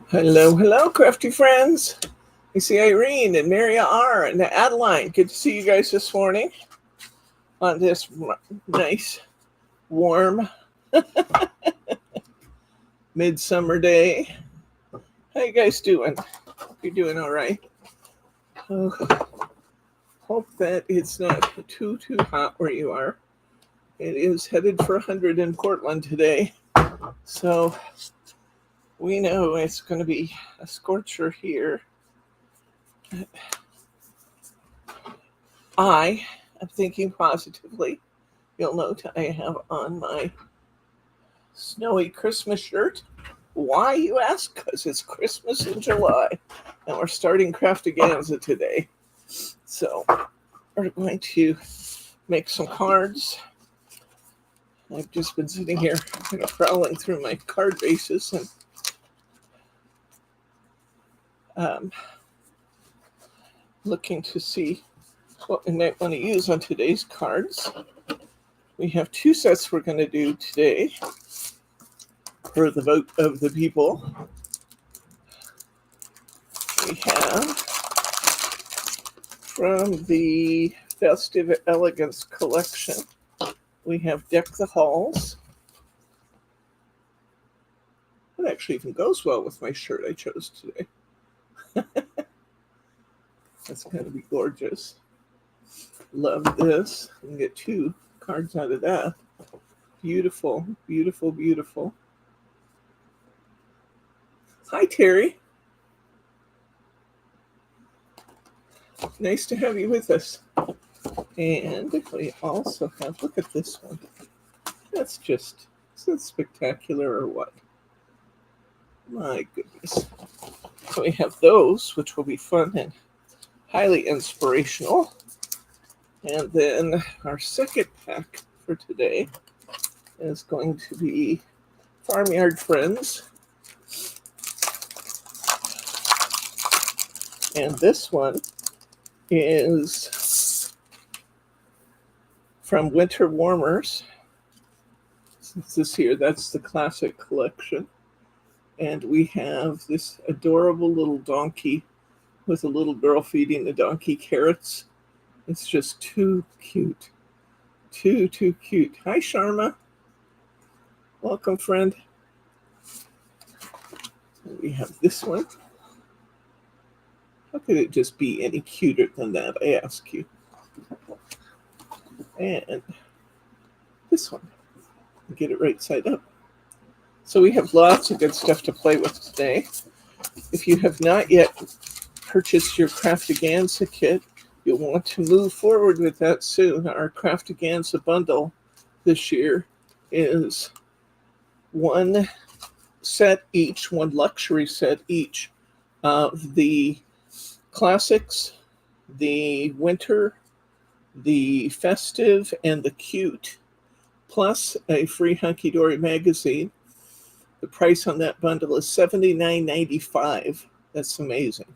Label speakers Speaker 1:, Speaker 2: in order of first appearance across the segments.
Speaker 1: Hello, hello, crafty friends. I see Irene and Maria R. and Adeline. Good to see you guys this morning on this nice, warm midsummer day. How you guys doing? Hope you're doing all right. Oh, hope that it's not too hot where you are. It is headed for 100 in Portland today, so we know it's going to be a scorcher here. I am thinking positively. You'll note I have on my snowy Christmas shirt. Why, you ask? Because it's Christmas in July, and we're starting Craftaganza today. So we're going to make some cards. I've just been sitting here prowling through my card bases and looking to see what we might want to use on today's cards. We have two sets we're going to do today for the vote of the people. We have from the Festive Elegance collection, we have Deck the Halls. It actually even goes well with my shirt I chose today. That's going to be gorgeous. Love this. You can get two cards out of that. Beautiful, beautiful, beautiful. Hi, Terry. Nice to have you with us. And we also have, look at this one. That's just, is that spectacular or what? My goodness. So we have those, which will be fun and highly inspirational. And then our second pack for today is going to be Farmyard Friends. And this one is from Winter Warmers. This here, that's the classic collection. And we have this adorable little donkey with a little girl feeding the donkey carrots. It's just too cute. Too cute. Hi, Sharma. Welcome, friend. And we have this one. How could it just be any cuter than that, I ask you? And this one. Get it right side up. So we have lots of good stuff to play with today. If you have not yet purchased your Craftaganza kit, you'll want to move forward with that soon. Our Craftaganza bundle this year is one set each, one luxury set each of the classics, the winter, the festive, and the cute, plus a free Hunkydory magazine. The price on that bundle is $79.95. That's amazing.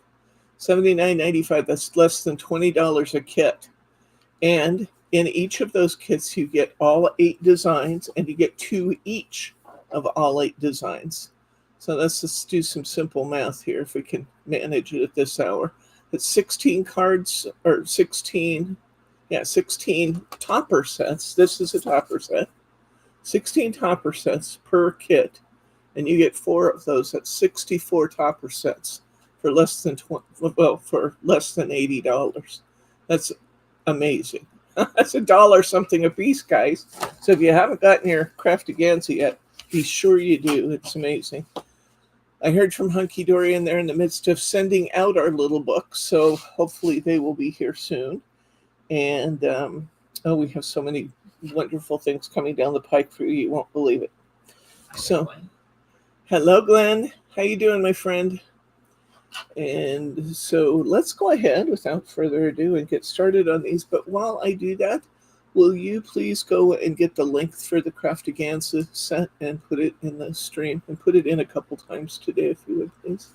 Speaker 1: $79.95. That's less than $20 a kit. And in each of those kits, you get all 8 designs, and you get 2 each of all 8 designs. So let's just do some simple math here if we can manage it at this hour. It's 16 cards, or 16 topper sets. This is a topper set. 16 topper sets per kit, and you get 4 of those. That's 64 topper sets for less than $80. That's amazing. That's $1 something a piece, guys. So if you haven't gotten your Craftaganza yet, be sure you do. It's amazing. I heard from Hunkydory, and they're in the midst of sending out our little books, so hopefully they will be here soon. And we have so many wonderful things coming down the pike for you. You won't believe it. So, hello, Glenn. How you doing, my friend? And so let's go ahead without further ado and get started on these. But while I do that, will you please go and get the link for the Craftaganza set and put it in the stream, and put it in a couple times today, if you would, please.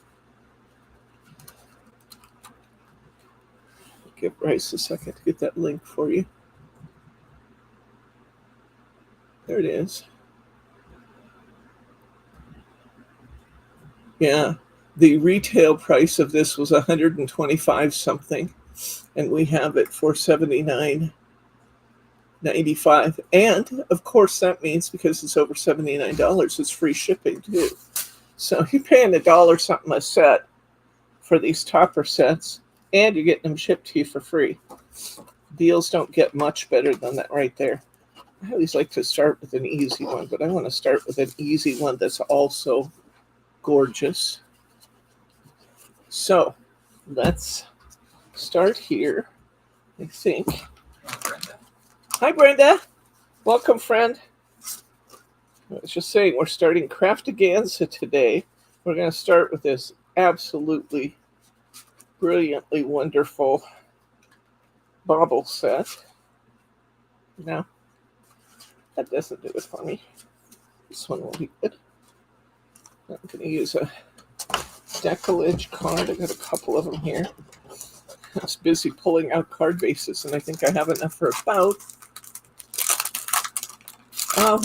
Speaker 1: Give Bryce a second to get that link for you. There it is. Yeah, The retail price of this was 125 something, and we have it for $79.95. And of course, that means because it's over $79, it's free shipping too. So you're paying $1 something a set for these topper sets, and you're getting them shipped to you for free. Deals don't get much better than that right there. I always like to start with an easy one, but I want to start with an easy one that's also gorgeous. So let's start here, I think. Hi, Brenda. Welcome, friend. I was just saying, we're starting Craftaganza today. We're going to start with this absolutely brilliantly wonderful bauble set. Now, that doesn't do it for me. This one will be good. I'm going to use a decollage card. I got a couple of them here. I was busy pulling out card bases, and I think I have enough for about...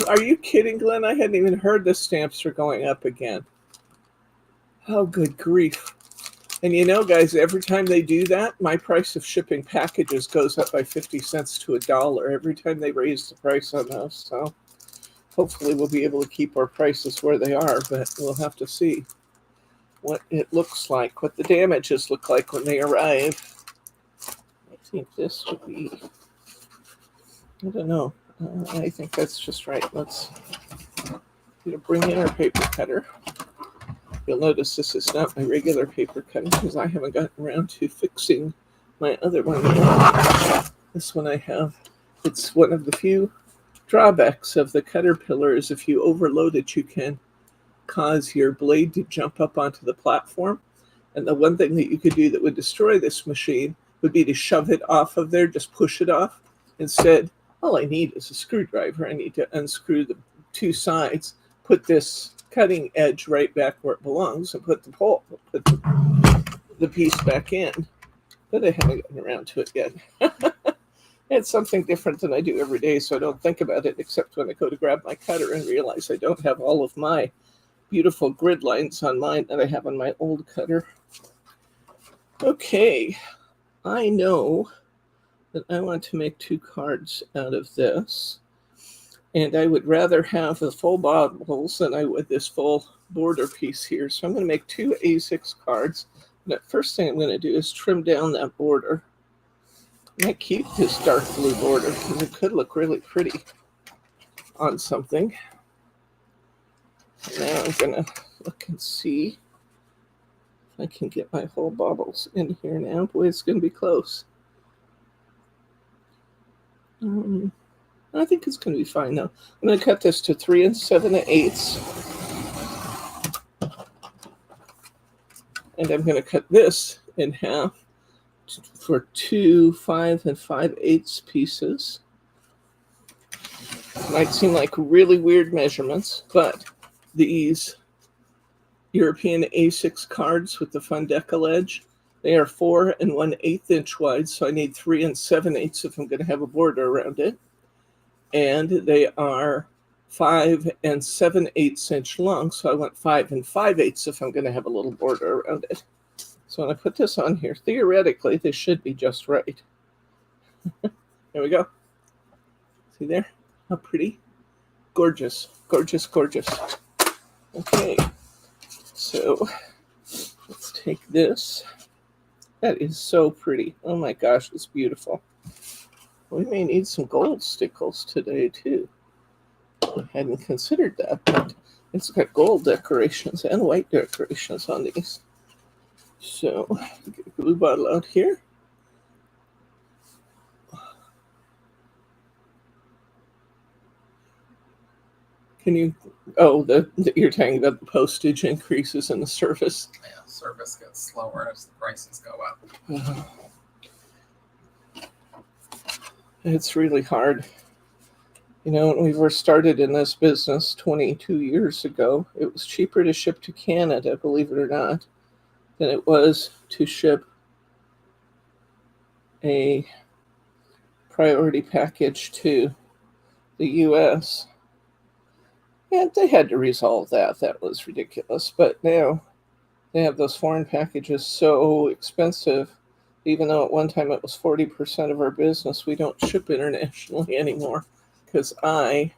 Speaker 1: are you kidding, Glenn? I hadn't even heard the stamps are going up again. Oh, good grief. And you know, guys, every time they do that, my price of shipping packages goes up by 50 cents to $1 every time they raise the price on those. So hopefully we'll be able to keep our prices where they are, but we'll have to see what it looks like, what the damages look like when they arrive. I think this would be, I don't know. I think that's just right. Let's bring in our paper cutter. You'll notice this is not my regular paper cutter because I haven't gotten around to fixing my other one yet. This one I have. It's one of the few drawbacks of the Caterpillar is if you overload it, you can cause your blade to jump up onto the platform. And the one thing that you could do that would destroy this machine would be to shove it off of there, just push it off. Instead, all I need is a screwdriver. I need to unscrew the two sides, put this cutting edge right back where it belongs, and put the piece back in. But I haven't gotten around to it yet. It's something different than I do every day, so I don't think about it except when I go to grab my cutter and realize I don't have all of my beautiful grid lines on mine that I have on my old cutter. Okay, I know that I want to make 2 cards out of this. And I would rather have the full baubles than I would this full border piece here. So I'm going to make 2 A6 cards. And the first thing I'm going to do is trim down that border. I might keep this dark blue border because it could look really pretty on something. Now I'm going to look and see if I can get my whole baubles in here now. Boy, it's going to be close. I think it's going to be fine now. I'm going to cut this to 3 7/8. And I'm going to cut this in half for 2 5 5/8 pieces. Might seem like really weird measurements, but these European A6 cards with the fun decollage, they are 4 1/8 inch wide, so I need 3 7/8 if I'm going to have a border around it. And they are 5 7/8 inch long, so I want 5 5/8 if I'm going to have a little border around it. So when I put this on here, theoretically, this should be just right. There we go. See there? How pretty? Gorgeous, gorgeous, gorgeous. Okay, so let's take this. That is so pretty. Oh my gosh, it's beautiful. We may need some gold stickles today, too. I hadn't considered that, but it's got gold decorations and white decorations on these. So, get a glue bottle out here. Can you, you're talking about the postage increases in the service?
Speaker 2: Yeah, service gets slower as the prices go up.
Speaker 1: It's really hard. You know, when we first started in this business 22 years ago, it was cheaper to ship to Canada, believe it or not, than it was to ship a priority package to the U.S. And they had to resolve that. That was ridiculous. But now They have those foreign packages so expensive. Even though at one time it was 40% of our business, we don't ship internationally anymore because I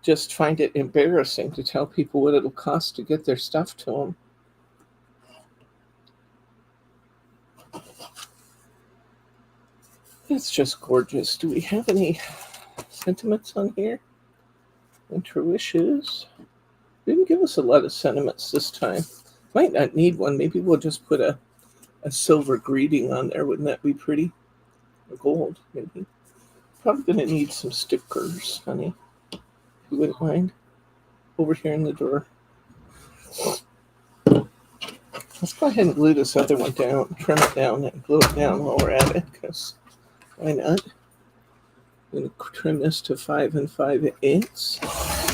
Speaker 1: just find it embarrassing to tell people what it'll cost to get their stuff to them. It's just gorgeous. Do we have any sentiments on here? Winter wishes. Didn't give us a lot of sentiments this time. Might not need one. Maybe we'll just put a silver greeting on there. Wouldn't that be pretty? Or gold, maybe. Probably going to need some stickers, honey. If you wouldn't mind. Over here in the drawer. Let's go ahead and glue this other one down. Trim it down and glue it down while we're at it. Because why not? I'm going to trim this to 5 5/8.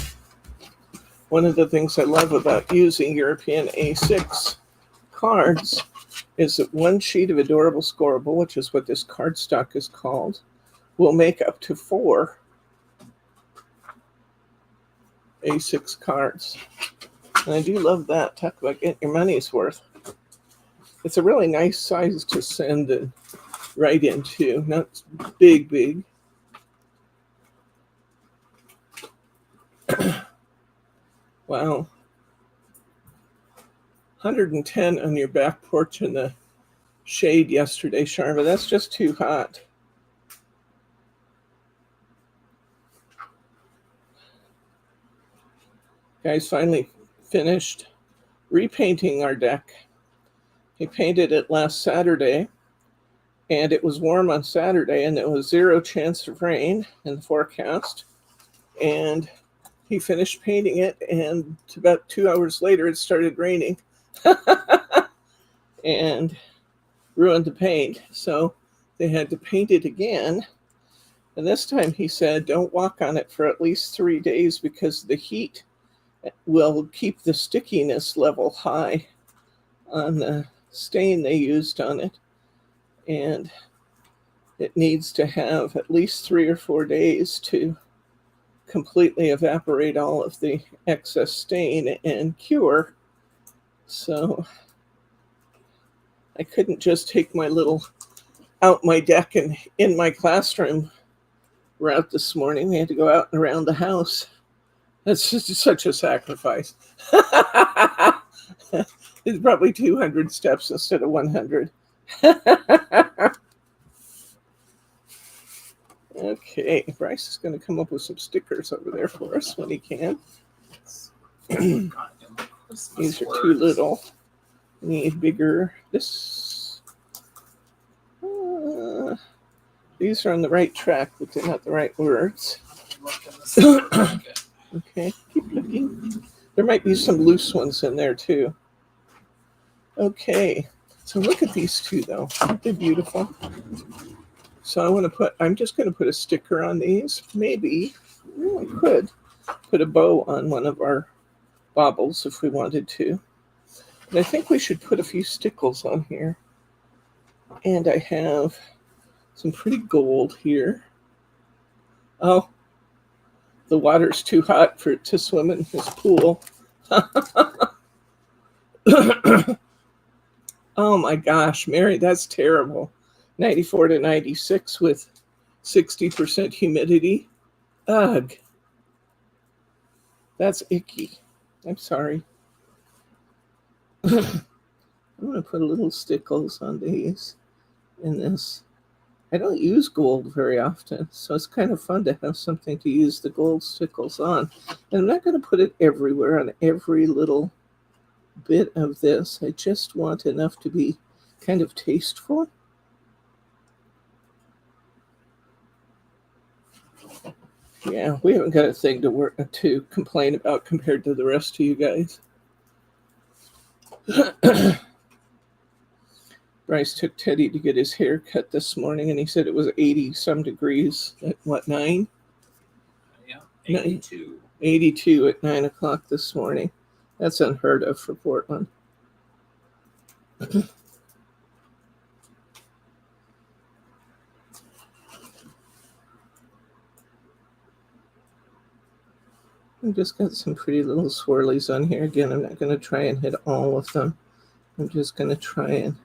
Speaker 1: One of the things I love about using European A6 cards is that one sheet of Adorable Scoreable, which is what this cardstock is called, will make up to 4 A6 cards. And I do love that. Talk about getting your money's worth. It's a really nice size to send and write into. Not big. Wow. 110 on your back porch in the shade yesterday, Sharma. That's just too hot. Guys finally finished repainting our deck. He painted it last Saturday, and it was warm on Saturday, and there was 0 chance of rain in the forecast. And he finished painting it, and about 2 hours later, it started raining and ruined the paint. So they had to paint it again. And this time he said, don't walk on it for at least 3 days because the heat will keep the stickiness level high on the stain they used on it. And it needs to have at least 3 or 4 days to completely evaporate all of the excess stain and cure. So I couldn't just take my little out my deck and in my classroom route this morning. We had to go out and around the house. That's just such a sacrifice. It's probably 200 steps instead of 100. Okay, Bryce is going to come up with some stickers over there for us when he can. These are too little. We need bigger. These are on the right track, but they're not the right words. Okay, keep looking. There might be some loose ones in there too. Okay, so look at these two though. Aren't they beautiful? So I'm just going to put a sticker on these. Maybe, I could put a bow on one of our baubles if we wanted to. But I think we should put a few stickles on here. And I have some pretty gold here. Oh, the water's too hot for it to swim in his pool. Oh my gosh, Mary, that's terrible. 94 to 96 with 60% humidity. Ugh. That's icky. I'm sorry. I'm going to put a little stickles on these in this. I don't use gold very often, so it's kind of fun to have something to use the gold stickles on. And I'm not going to put it everywhere on every little bit of this. I just want enough to be kind of tasteful. Yeah, we haven't got a thing to complain about compared to the rest of you guys. Bryce took Teddy to get his hair cut this morning, and he said it was 80 some degrees at what, 9?
Speaker 2: Yeah, 82.
Speaker 1: 9, 82 at 9 o'clock this morning. That's unheard of for Portland. I've just got some pretty little swirlies on here. Again, I'm not going to try and hit all of them. I'm just going to try and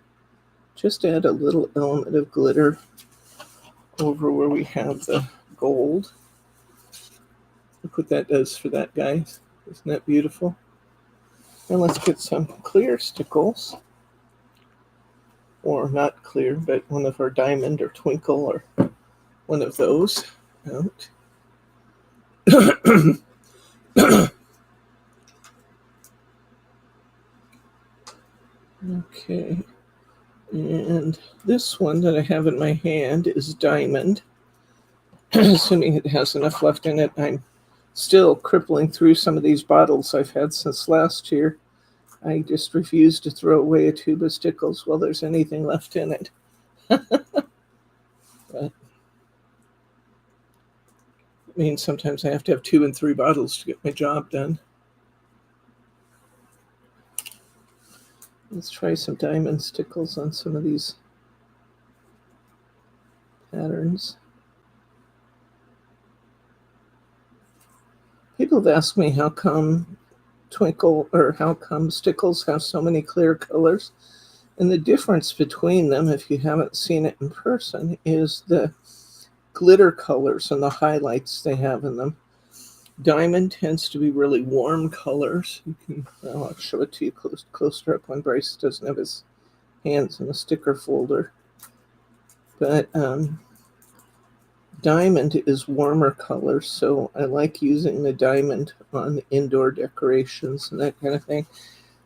Speaker 1: just add a little element of glitter over where we have the gold. Look what that does for that, guys. Isn't that beautiful? And let's get some clear stickles. Or not clear, but one of our diamond or twinkle or one of those out. Okay. And this one that I have in my hand is diamond. Assuming it has enough left in it. I'm still crippling through some of these bottles I've had since last year. I just refuse to throw away a tube of stickles while there's anything left in it. But it means sometimes I have to have 2 and 3 bottles to get my job done. Let's try some diamond stickles on some of these patterns. People have asked me how come twinkle or how come stickles have so many clear colors. And the difference between them, if you haven't seen it in person, is the glitter colors and the highlights they have in them. Diamond tends to be really warm colors. I'll show it to you closer up when Bryce doesn't have his hands in a sticker folder. But diamond is warmer colors, so I like using the diamond on indoor decorations and that kind of thing.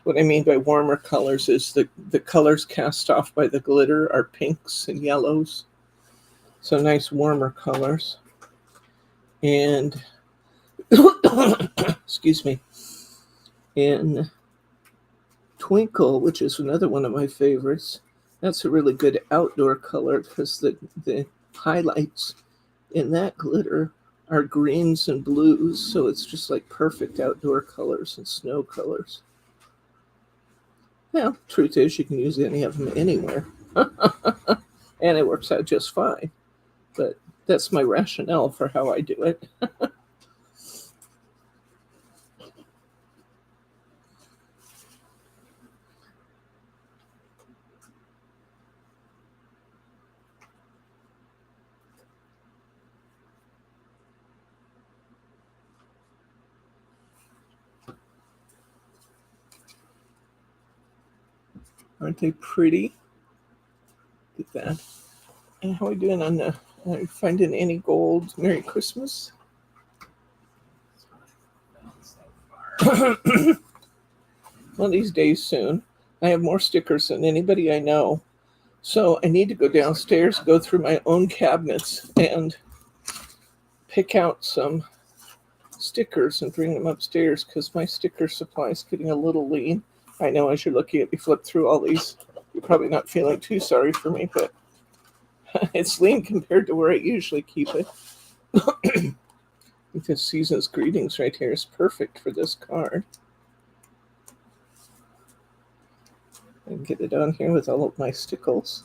Speaker 1: What I mean by warmer colors is the colors cast off by the glitter are pinks and yellows. So nice warmer colors. And excuse me. In Twinkle, which is another one of my favorites, that's a really good outdoor color because the highlights in that glitter are greens and blues, so it's just like perfect outdoor colors and snow colors. Well, truth is, you can use any of them anywhere. And it works out just fine. But that's my rationale for how I do it. Aren't they pretty? Look at that. And how are we doing on the finding any gold? Merry Christmas. One of these days soon. I have more stickers than anybody I know. So I need to go downstairs, go through my own cabinets, and pick out some stickers and bring them upstairs because my sticker supply is getting a little lean. I know as you're looking at me flip through all these, you're probably not feeling too sorry for me, but it's lean compared to where I usually keep it. Because Season's Greetings right here is perfect for this card. I can get it on here with all of my stickles.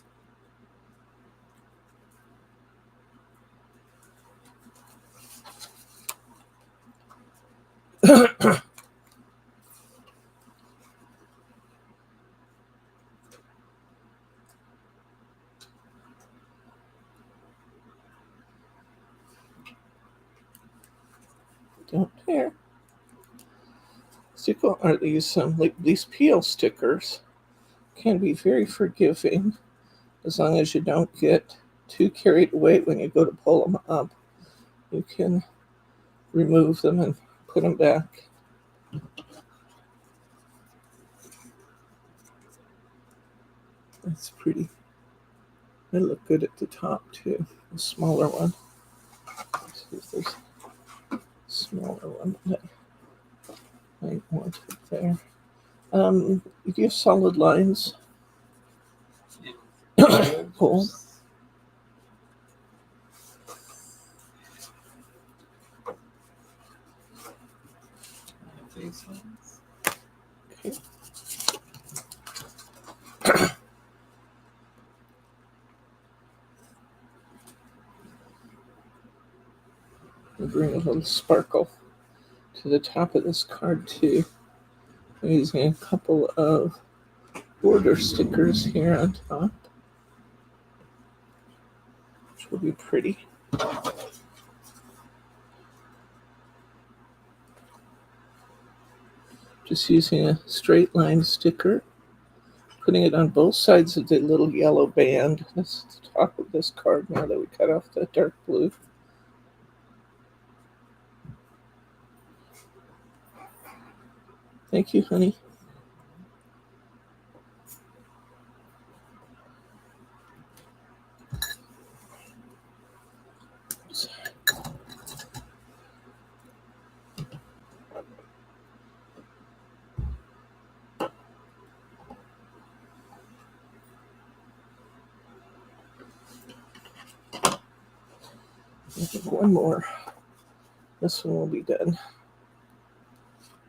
Speaker 1: Don't care. Stickle are these like these peel stickers can be very forgiving as long as you don't get too carried away when you go to pull them up. You can remove them and put them back. That's pretty. They look good at the top too. A smaller one. Let's see if there's a smaller one that I might want it there. Do you have solid lines? Pull. Okay. Bring a little sparkle to to the top of this card too. I'm using a couple of border stickers here on top, which will be pretty. Just using a straight line sticker, putting it on both sides of the little yellow band. That's the top of this card now that we cut off the dark blue. Thank you, honey. One more. This one will be done.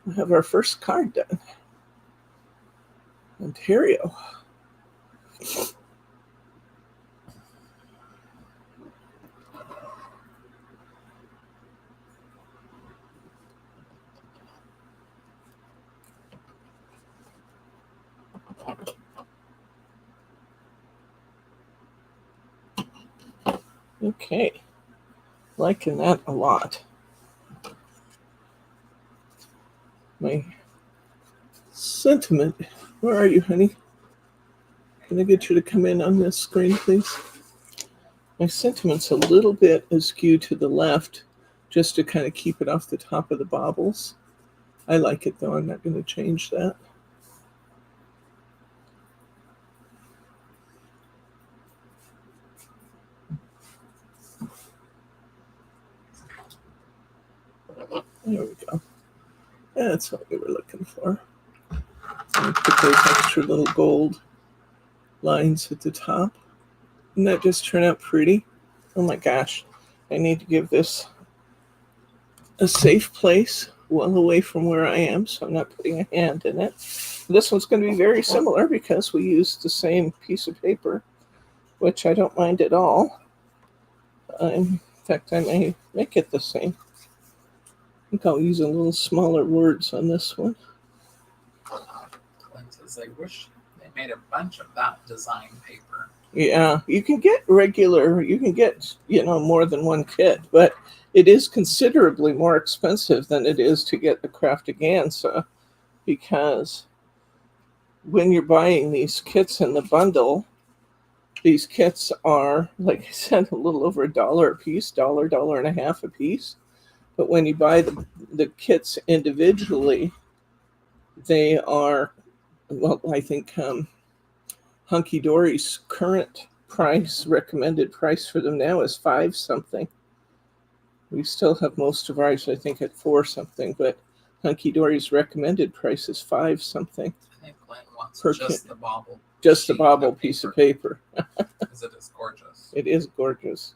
Speaker 1: We have our first card done. Ontario. Okay, liking that a lot. My sentiment, where are you, honey? Can I get you to come in on this screen, please? My sentiment's a little bit askew to the left, just to kind of keep it off the top of the baubles. I like it though, I'm not going to change that. There we go. That's what we were looking for. And put those extra little gold lines at the top. Didn't that just turn out pretty? Oh my gosh. I need to give this a safe place, well away from where I am, so I'm not putting a hand in it. This one's going to be very similar because we used the same piece of paper, which I don't mind at all. In fact, I may make it the same. I think I'll use a little smaller words on this one.
Speaker 2: Clint says, I wish they made a bunch of that design paper.
Speaker 1: Yeah, you can get regular, you can get, more than one kit, but it is considerably more expensive than it is to get the Craftaganza, because when you're buying these kits in the bundle, these kits are, like I said, a little over $1 a piece, $1.50 a piece. But when you buy the kits individually, they are, well, I think Hunkydory's current price, recommended price for them now is $5 something. We still have most of ours, I think, at $4 something, but Hunkydory's recommended price is $5 something.
Speaker 2: I think Glenn wants
Speaker 1: Per
Speaker 2: just
Speaker 1: kit.
Speaker 2: the bauble.
Speaker 1: Just the
Speaker 2: sheet
Speaker 1: bauble
Speaker 2: of
Speaker 1: piece of
Speaker 2: paper.
Speaker 1: paper.
Speaker 2: Because it is gorgeous.
Speaker 1: It is gorgeous.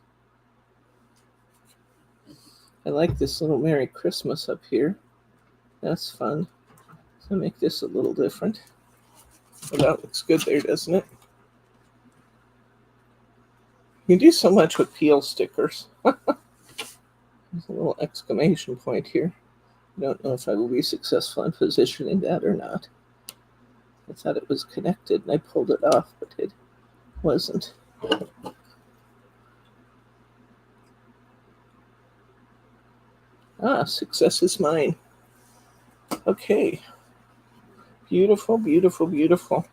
Speaker 1: I like this little Merry Christmas up here. That's fun. So make this a little different. Well, that looks good there, doesn't it? You can do so much with peel stickers. There's a little exclamation point here. I don't know if I will be successful in positioning that or not. I thought it was connected and I pulled it off, but it wasn't. Ah, success is mine. Okay. Beautiful, beautiful, beautiful.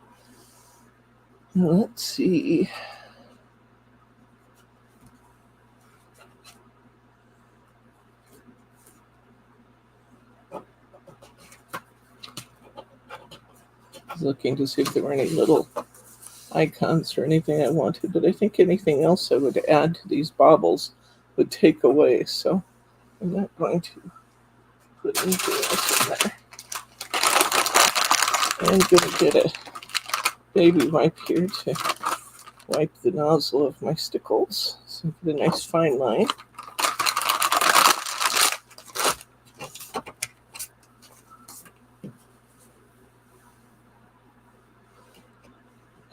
Speaker 1: Now let's see. I was looking to see if there were any little icons or anything I wanted, but I think anything else I would add to these baubles would take away, so I'm not going to put anything else in there. I'm going to get a baby wipe here to wipe the nozzle of my stickles, so I get a nice fine line.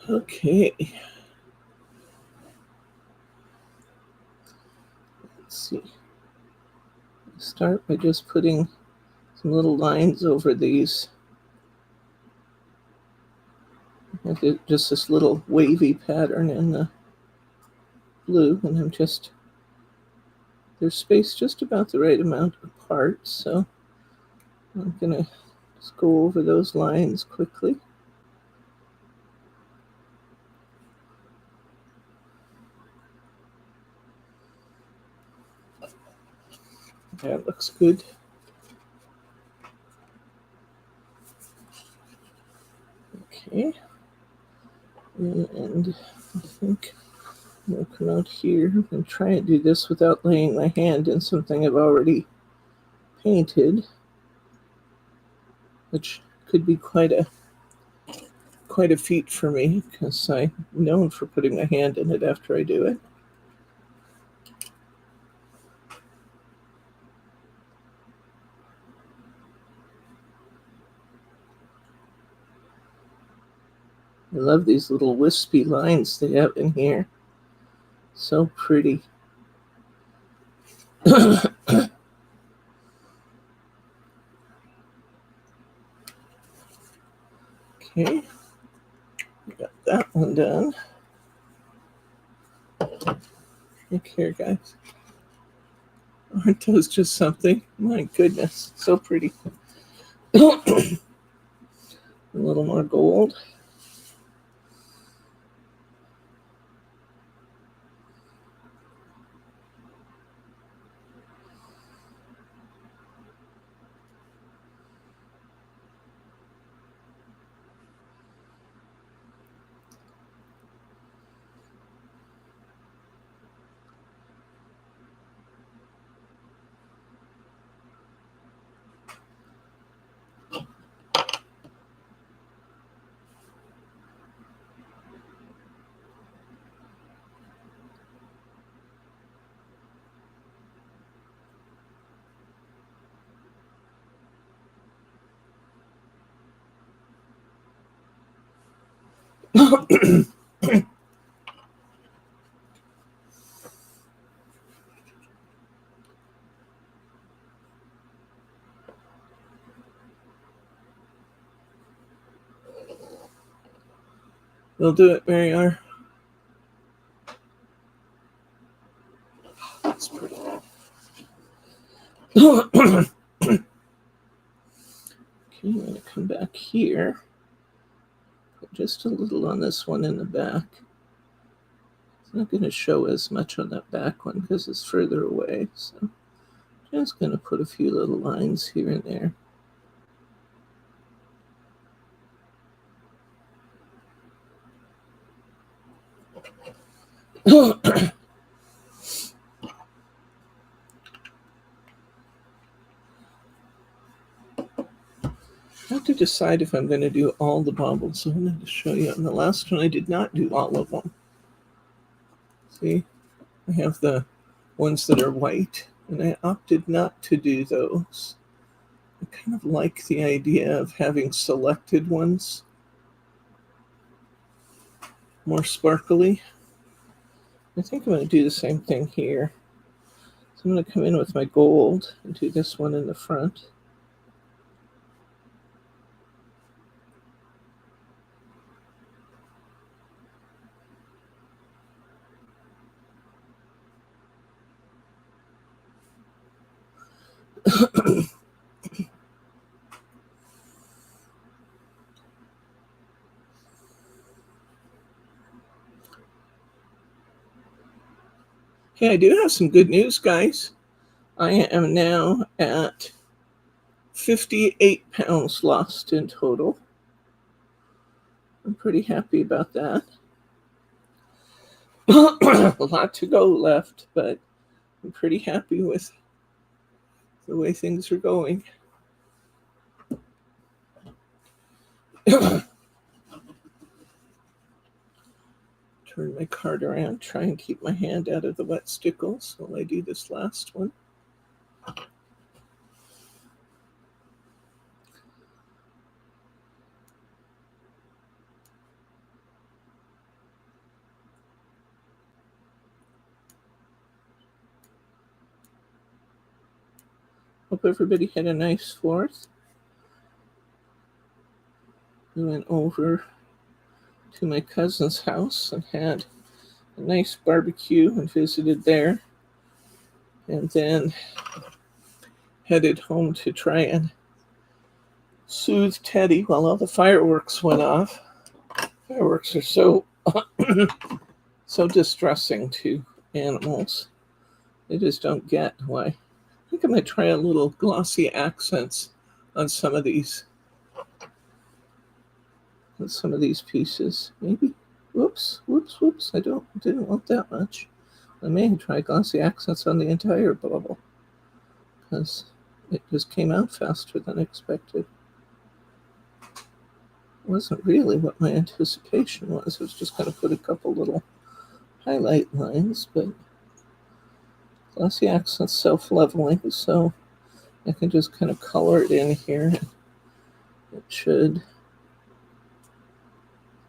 Speaker 1: Okay. Let's see. Start by just putting some little lines over these. Just this little wavy pattern in the blue, and I'm just, they're spaced just about the right amount apart, so I'm gonna just go over those lines quickly. That looks good. Okay, and I think I'm going to come out here and try and do this without laying my hand in something I've already painted, which could be quite a feat for me because I'm known for putting my hand in it after I do it. I love these little wispy lines they have in here. So pretty. Okay, got that one done. Look here, guys. Aren't those just something? My goodness, so pretty. A little more gold. We'll do it, Mary R. That's pretty. Okay, I'm going to come back here. Put just a little on this one in the back. It's not going to show as much on that back one because it's further away. So just going to put a few little lines here and there. I have to decide if I'm going to do all the baubles. So I'm going to show you. On the last one, I did not do all of them. See, I have the ones that are white, and I opted not to do those. I kind of like the idea of having selected ones more sparkly. I think I'm going to do the same thing here. So I'm going to come in with my gold and do this one in the front. Okay, I do have some good news, guys. I am now at 58 pounds lost in total. I'm pretty happy about that. A lot to go left, but I'm pretty happy with the way things are going. Turn my card around, try and keep my hand out of the wet stickles while I do this last one. Hope everybody had a nice 4th. We went over to my cousin's house and had a nice barbecue and visited there. And then headed home to try and soothe Teddy while all the fireworks went off. Fireworks are so so distressing to animals. They just don't get why. I think I might try a little glossy accents on some of these pieces. Maybe. Whoops. I didn't want that much. I may try glossy accents on the entire bubble because it just came out faster than expected. It wasn't really what my anticipation was. I was just going to put a couple little highlight lines, but glossy accents self-leveling, so I can just kind of color it in here. It should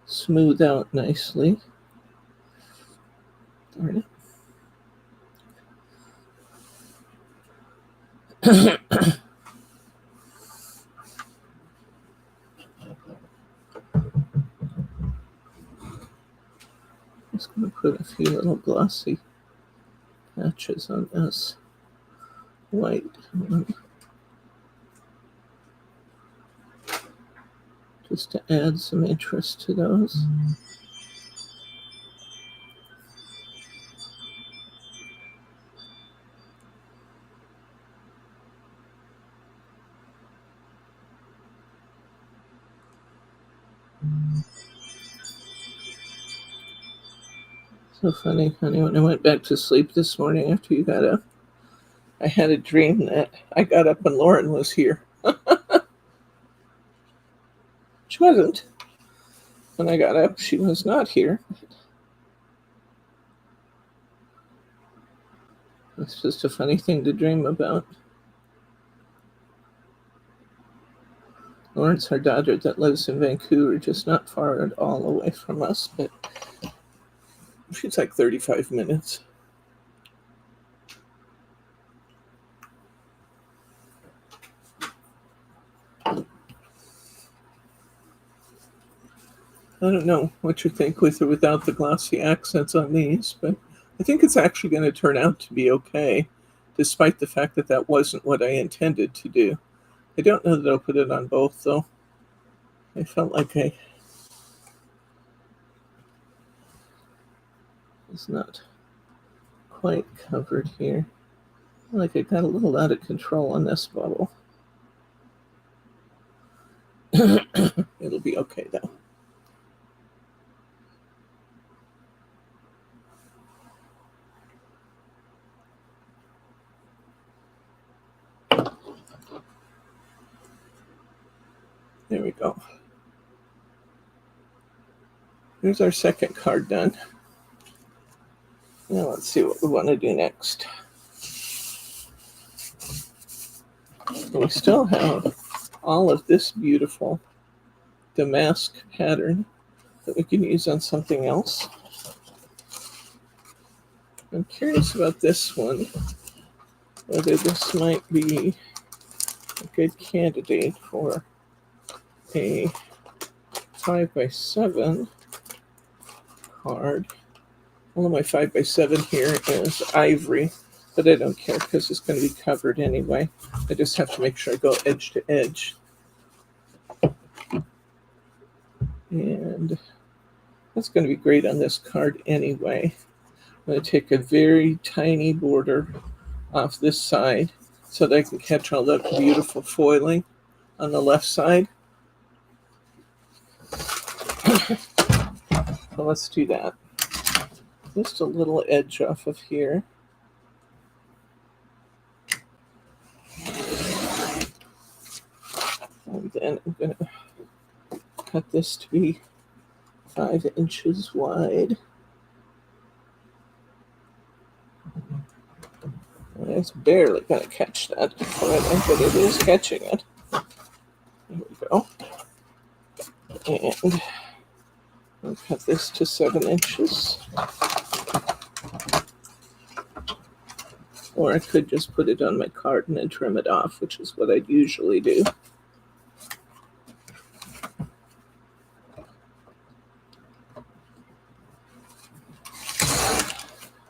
Speaker 1: smooth out nicely. Darn it. Just going to put a few little glossy patches on this white one, just to add some interest to those. So funny, honey, when I went back to sleep this morning after you got up, I had a dream that I got up and Lauren was here. She wasn't. When I got up, she was not here. It's just a funny thing to dream about. Lauren's our daughter that lives in Vancouver, just not far at all away from us, but she's like 35 minutes. I don't know what you think with or without the glossy accents on these, but I think it's actually going to turn out to be okay, despite the fact that that wasn't what I intended to do. I don't know that I'll put it on both, though. I felt like I was not quite covered here. Like I got a little out of control on this bubble. It'll be okay, though. There we go. Here's our second card done. Now let's see what we want to do next. We still have all of this beautiful damask pattern that we can use on something else. I'm curious about this one, whether this might be a good candidate for a 5x7 card. All of my 5x7 here is ivory, but I don't care because it's going to be covered anyway. I just have to make sure I go edge to edge. And that's going to be great on this card anyway. I'm going to take a very tiny border off this side so that I can catch all that beautiful foiling on the left side. So let's do that. Just a little edge off of here. And then I'm going to cut this to be 5 inches wide. And it's barely going to catch that, but it is catching it. There we go. And I'll cut this to 7 inches. Or I could just put it on my card and then trim it off, which is what I'd usually do.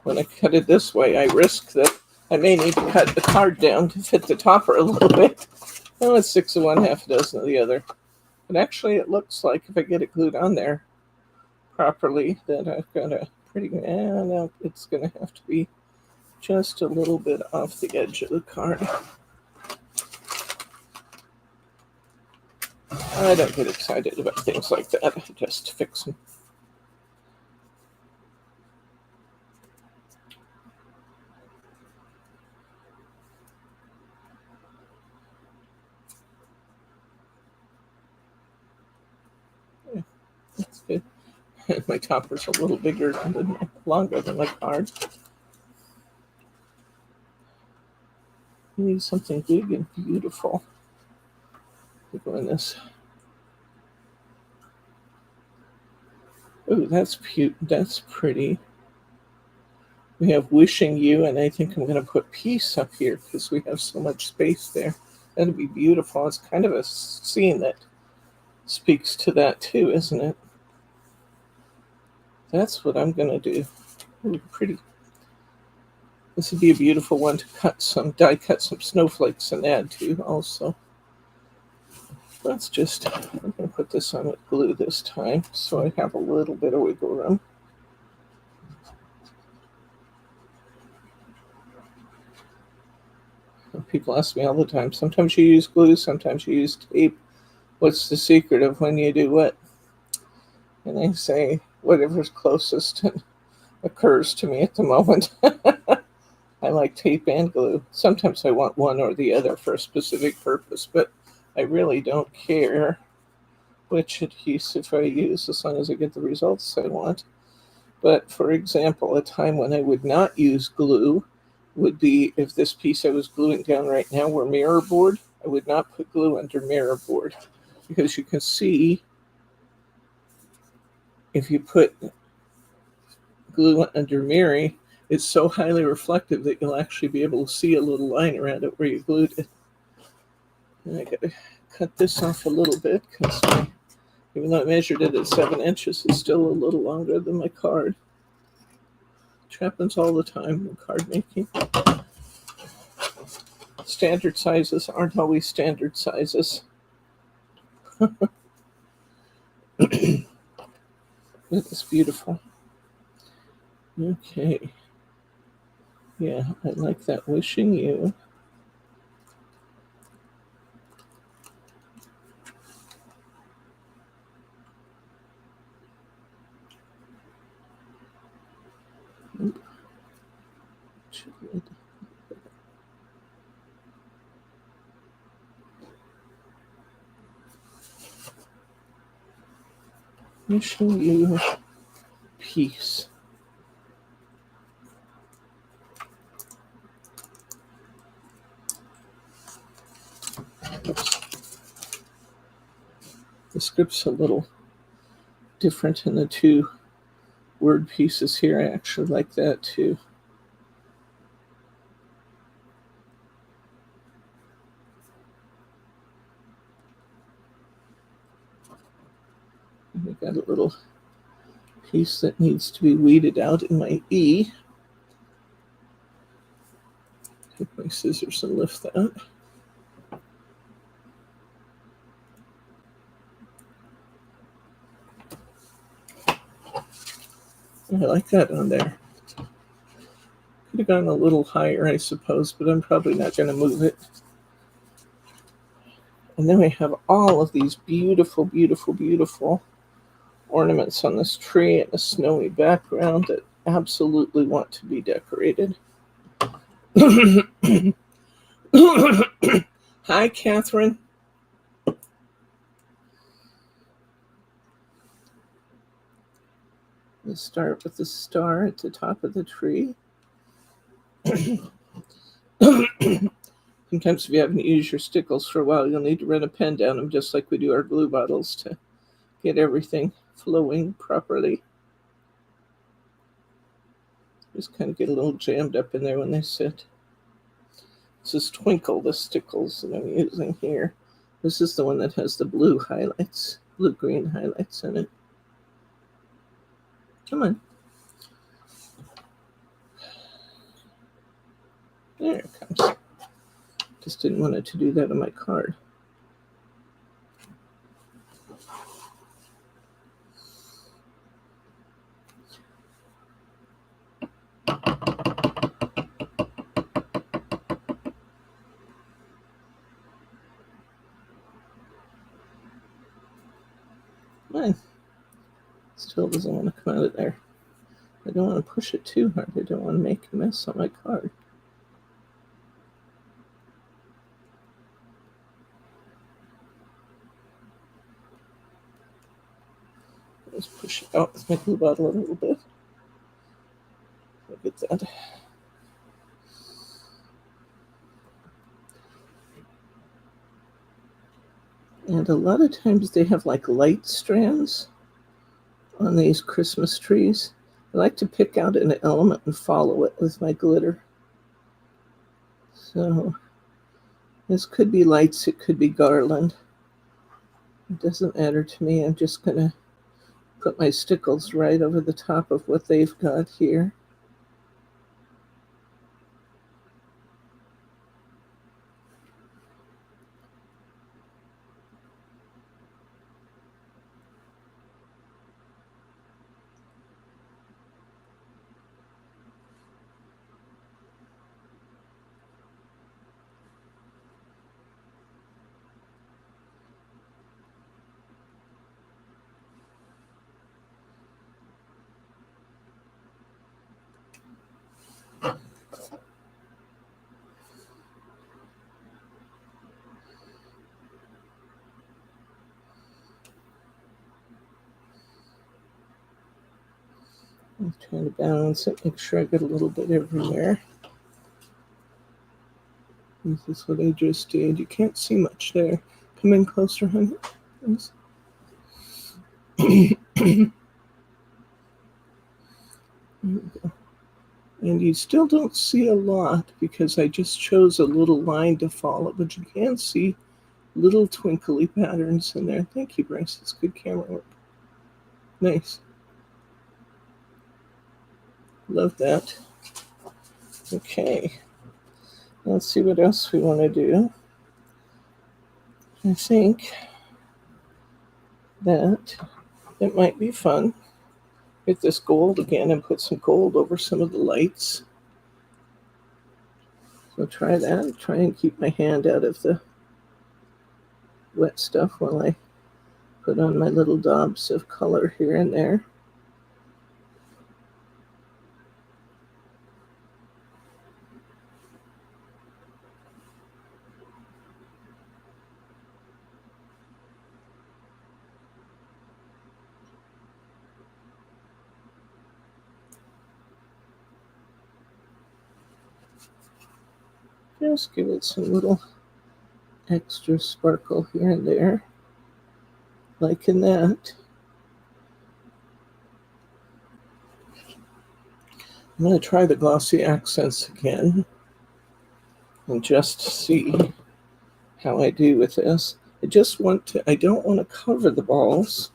Speaker 1: When I cut it this way, I risk that I may need to cut the card down to fit the topper a little bit. Oh, it's 6 of one, half a dozen of the other. But actually, it looks like if I get it glued on there properly, that I've got a pretty good. No, it's going to have to be just a little bit off the edge of the card. I don't get excited about things like that. I just fix them. Yeah, that's good. My topper's a little bigger longer than my card. You need something big and beautiful. Look at this. Oh, that's cute. That's pretty. We have wishing you, and I think I'm going to put peace up here because we have so much space there. That'd be beautiful. It's kind of a scene that speaks to that too, isn't it? That's what I'm going to do. Ooh, pretty. This would be a beautiful one to die cut some snowflakes and add to also. I'm going to put this on with glue this time so I have a little bit of wiggle room. People ask me all the time, sometimes you use glue, sometimes you use tape. What's the secret of when you do what? And I say, whatever's closest occurs to me at the moment. I like tape and glue. Sometimes I want one or the other for a specific purpose, but I really don't care which adhesive I use as long as I get the results I want. But for example, a time when I would not use glue would be if this piece I was gluing down right now were mirror board. I would not put glue under mirror board because you can see if you put glue under mirror, it's so highly reflective that you'll actually be able to see a little line around it where you glued it. And I gotta cut this off a little bit because even though I measured it at 7 inches, it's still a little longer than my card. Which happens all the time in card making. Standard sizes aren't always standard sizes. It's beautiful. Okay. Yeah, I like that. Wishing you. Wishing you peace. Oops. The script's a little different in the 2 word pieces here. I actually like that too. I got a little piece that needs to be weeded out in my E. Take my scissors and lift that. I like that on there. Could have gone a little higher, I suppose, but I'm probably not going to move it. And then we have all of these beautiful, beautiful, beautiful ornaments on this tree and a snowy background that absolutely want to be decorated. Hi, Catherine. Let's start with the star at the top of the tree. Sometimes if you haven't used your stickles for a while, you'll need to run a pen down them just like we do our glue bottles to get everything flowing properly. Just kind of get a little jammed up in there when they sit. This is Twinkle, the stickles that I'm using here. This is the one that has the blue highlights, blue-green highlights in it. Come on. There it comes. Just didn't want it to do that on my card. Mine still doesn't want to come out of there. I don't want to push it too hard. I don't want to make a mess on my card. Let's push it out with my glue bottle a little bit. Look at that. And a lot of times they have like light strands on these Christmas trees. I like to pick out an element and follow it with my glitter. So this could be lights, it could be garland. It doesn't matter to me. I'm just going to put my stickles right over the top of what they've got here. I'm trying to balance it, make sure I get a little bit everywhere. This is what I just did. You can't see much there. Come in closer, honey. Please. And you still don't see a lot because I just chose a little line to follow, but you can see little twinkly patterns in there. Thank you, Bryce. It's good camera work. Nice. Love that. Okay. Let's see what else we want to do. I think that it might be fun. Get this gold again and put some gold over some of the lights. So try that. Try and keep my hand out of the wet stuff while I put on my little daubs of color here and there. Just give it some little extra sparkle here and there, like in that. I'm going to try the glossy accents again and just see how I do with this. I don't want to cover the balls.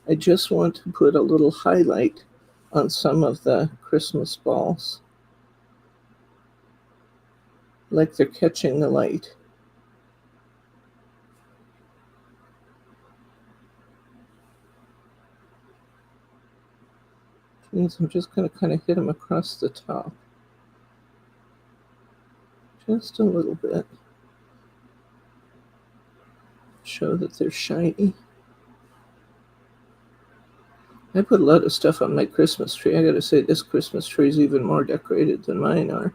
Speaker 1: I just want to put a little highlight on some of the Christmas balls, like they're catching the light. Which means I'm just going to kind of hit them across the top. Just a little bit. Show that they're shiny. I put a lot of stuff on my Christmas tree. I gotta say, this Christmas tree is even more decorated than mine are.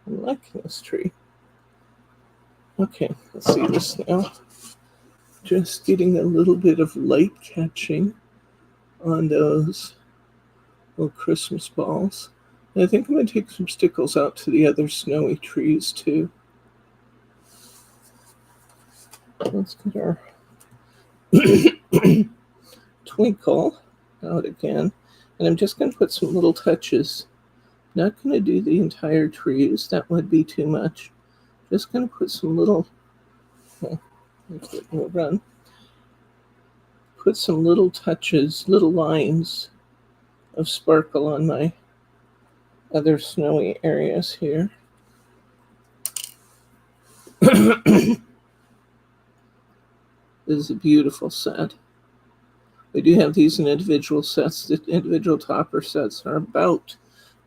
Speaker 1: I'm liking this tree. Okay, let's see this now. Just getting a little bit of light catching on those little Christmas balls. And I think I'm going to take some stickles out to the other snowy trees too. Let's get our twinkle out again. And I'm just going to put some little touches. Not going to do the entire trees. That would be too much. Just going to put some little, we'll run. Put some little touches, little lines of sparkle on my other snowy areas here. This is a beautiful set. We do have these in individual sets. The individual topper sets are about,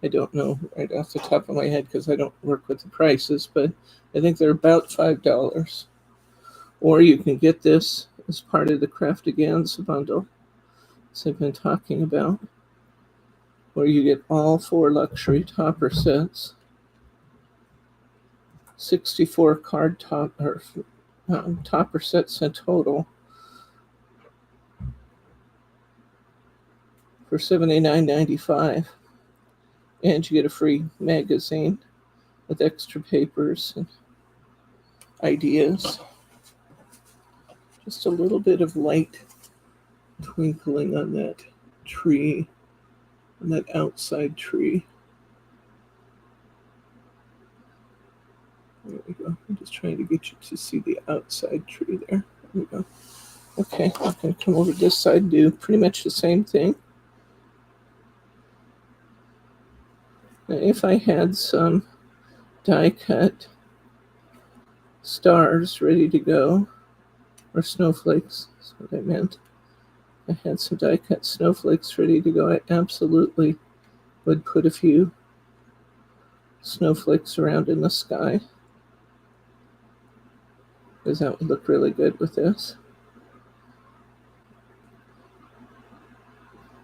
Speaker 1: I don't know right off the top of my head because I don't work with the prices, but I think they're about $5. Or you can get this as part of the Craftaganza bundle, as I've been talking about, where you get all 4 luxury topper sets, 64 card topper sets in total for $79.95, and you get a free magazine with extra papers and ideas. Just a little bit of light twinkling on that tree, on that outside tree. There we go. I'm just trying to get you to see the outside tree there. There we go. Okay, I'm going to come over this side and do pretty much the same thing. Now, if I had some die cut stars ready to go, or snowflakes, that's what I meant. I had some die cut snowflakes ready to go. I absolutely would put a few snowflakes around in the sky, because that would look really good with this.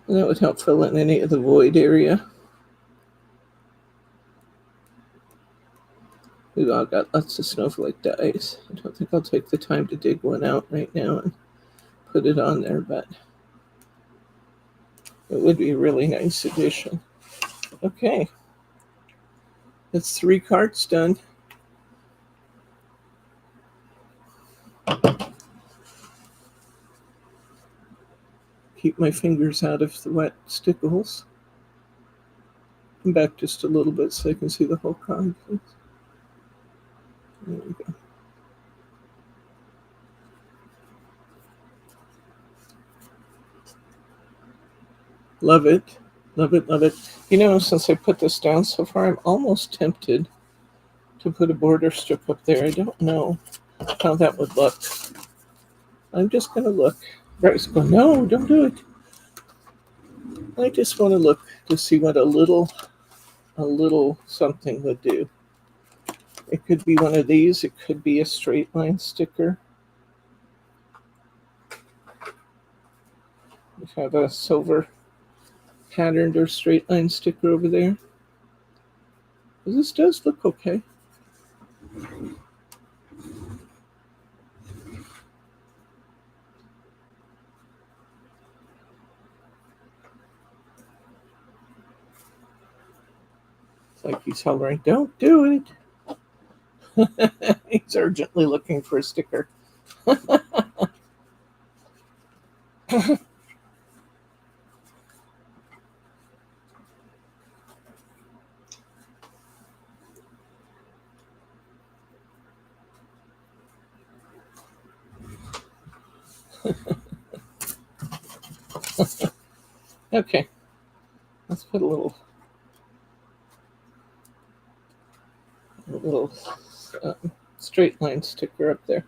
Speaker 1: And that would help fill in any of the void area. We've all got lots of snowflake dies. I don't think I'll take the time to dig one out right now and put it on there, but it would be a really nice addition. Okay, that's 3 cards done. Keep my fingers out of the wet stickles. Come back just a little bit so I can see the whole card, please. There we go. Love it. Love it, love it. You know, since I put this down so far, I'm almost tempted to put a border strip up there. I don't know how that would look. I'm just going to look. Bryce going, no, don't do it. I just want to look to see what a little something would do. It could be one of these. It could be a straight line sticker. We have a silver patterned or straight line sticker over there. This does look okay. It's like he's hollering, don't do it. He's urgently looking for a sticker. Okay, let's put a little straight line sticker up there.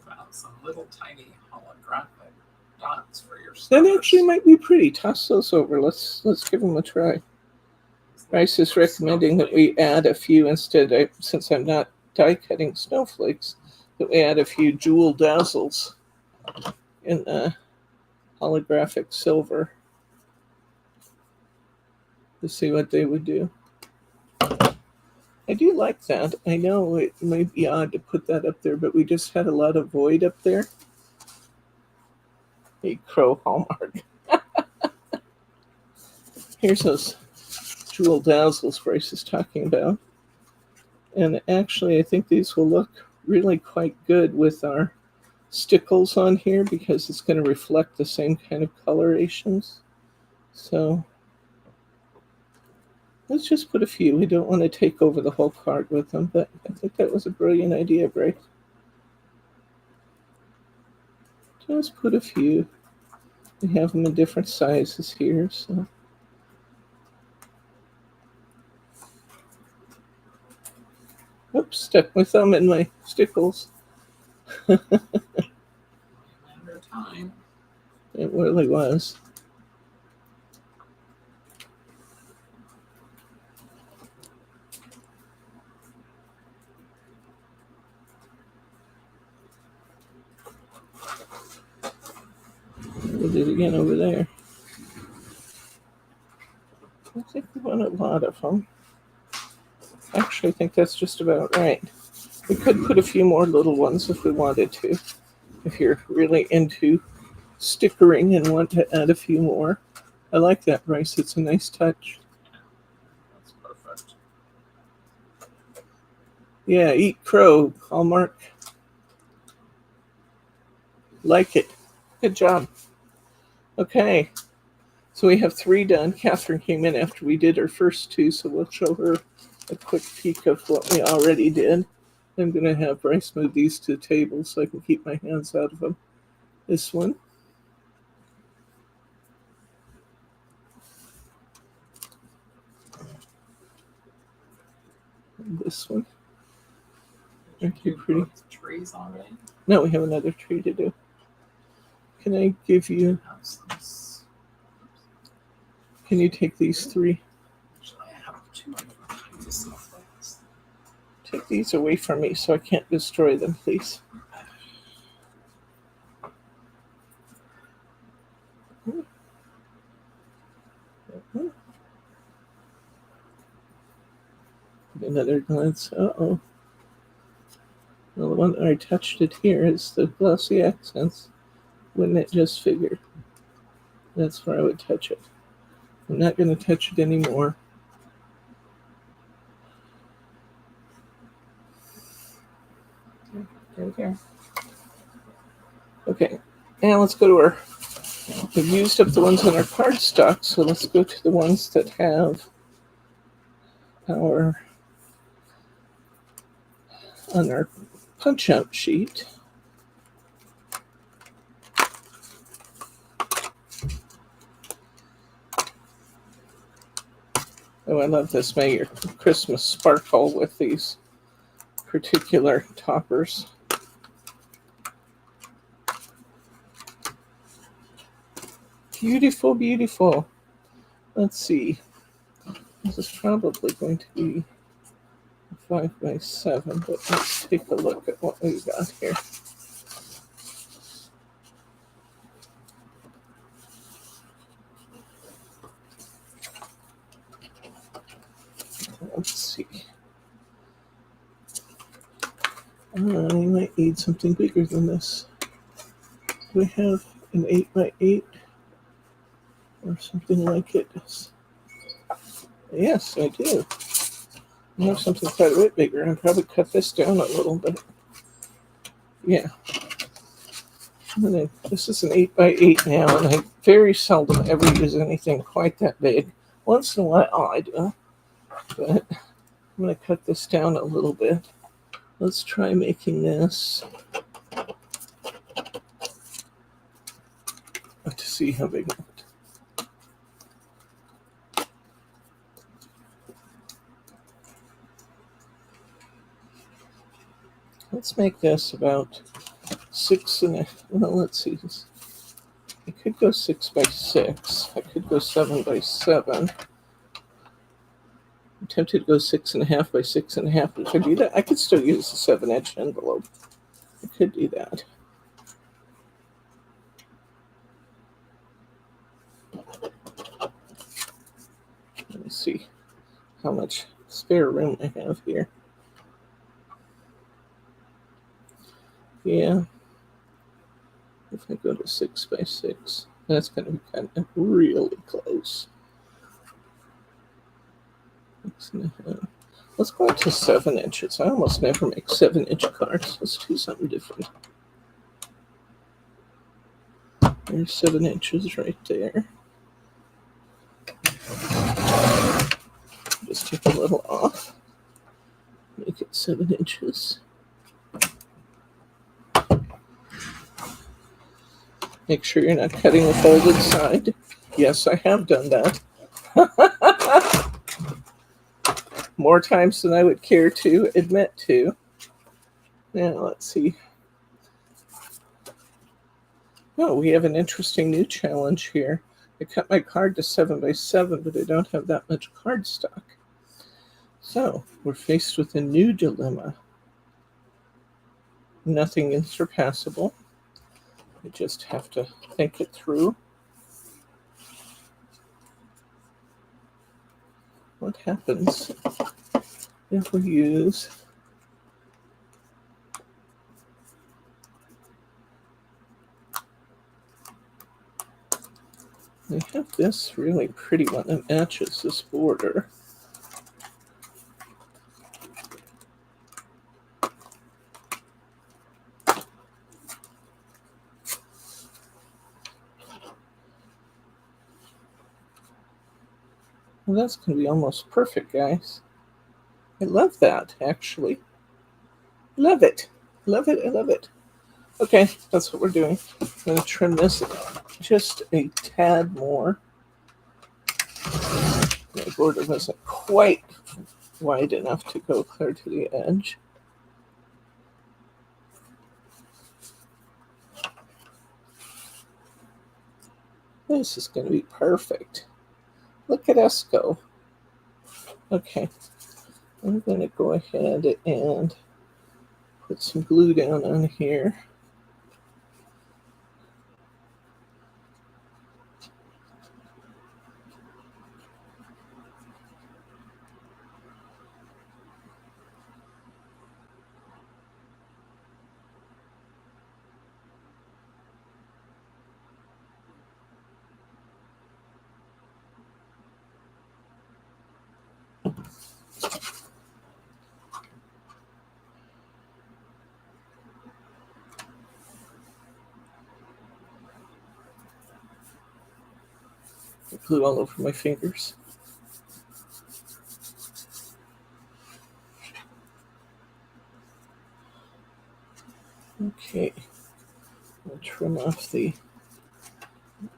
Speaker 2: About some little tiny holographic dots for your
Speaker 1: That
Speaker 2: stars.
Speaker 1: actually might be pretty. Toss those over. Let's give them a try. Bryce is recommending that we add a few instead, since I'm not die cutting snowflakes, that we add a few jewel dazzles in holographic silver to see what they would do. I do like that. I know it may be odd to put that up there, but we just had a lot of void up there. A crow hallmark. Here's those jewel dazzles Bryce is talking about. And actually, I think these will look really quite good with our stickles on here because it's going to reflect the same kind of colorations. So let's just put a few. We don't want to take over the whole card with them, but I think that was a brilliant idea, Bryce. Just put a few. We have them in different sizes here, so. Oops, stuck my thumb in my stickles.
Speaker 2: Matter of time.
Speaker 1: It really was. We did it again over there. I think we want a lot of them. Actually, I think that's just about right. We could put a few more little ones if we wanted to. If you're really into stickering and want to add a few more. I like that, Bryce. It's a nice touch.
Speaker 2: That's perfect.
Speaker 1: Yeah, eat crow, Hallmark. Like it. Good job. Okay. So we have 3 done. Catherine came in after we did our first 2, so we'll show her a quick peek of what we already did. I'm going to have Bryce move these to the table so I can keep my hands out of them. This one. And this one. Aren't you pretty?
Speaker 2: Both trees already?
Speaker 1: No, we have another tree to do. Can I give you... Can you take these 3?
Speaker 2: Actually, I have 2.
Speaker 1: Take these away from me so I can't destroy them, please. Another glance. Uh-oh. Well, the one I touched it here is the glossy accents. Wouldn't it just figure? That's where I would touch it. I'm not going to touch it anymore.
Speaker 2: Right here.
Speaker 1: Okay, now let's go to our... We've used up the ones in our cardstock, so let's go to the ones that have our... on our punch-out sheet. Oh, I love this. May your Christmas sparkle with these particular toppers. Beautiful, beautiful. Let's see. This is probably going to be 5x7, but let's take a look at what we've got here. Let's see. I might need something bigger than this. Do we have an 8x8 or something like it? Yes, I do. I have something quite a bit bigger. I'll probably cut this down a little bit. Yeah. This is an 8x8 now, and I very seldom ever use anything quite that big. Once in a while I do, but I'm going to cut this down a little bit. Let's try making this to see how big it is. Let's make this about 6.5. Well, let's see. I could go 6x6. I could go 7x7. I'm tempted to go 6.5 by 6.5. If I do that, I could still use a 7-inch envelope. I could do that. Let me see how much spare room I have here. Yeah. If I go to 6 by 6, that's going to be kind of really close. 6.5. Let's go up to 7 inches. I almost never make 7-inch cards. Let's do something different. There's 7 inches right there. Just take a little off. Make it 7 inches. Make sure you're not cutting the folded side. Yes, I have done that. More times than I would care to admit to. Now, let's see. Oh, we have an interesting new challenge here. I cut my card to 7 by 7, but I don't have that much cardstock. So, we're faced with a new dilemma. Nothing insurpassable. We just have to think it through. What happens if we use I have this really pretty one that matches this border. Well, that's going to be almost perfect, guys. I love that, actually. Love it. Love it. I love it. Okay, that's what we're doing. I'm going to trim this just a tad more. My border wasn't quite wide enough to go clear to the edge. This is going to be perfect. Look at us go. Okay, I'm going to go ahead and put some glue down on here. Glue all over my fingers. Okay, I'll trim off the,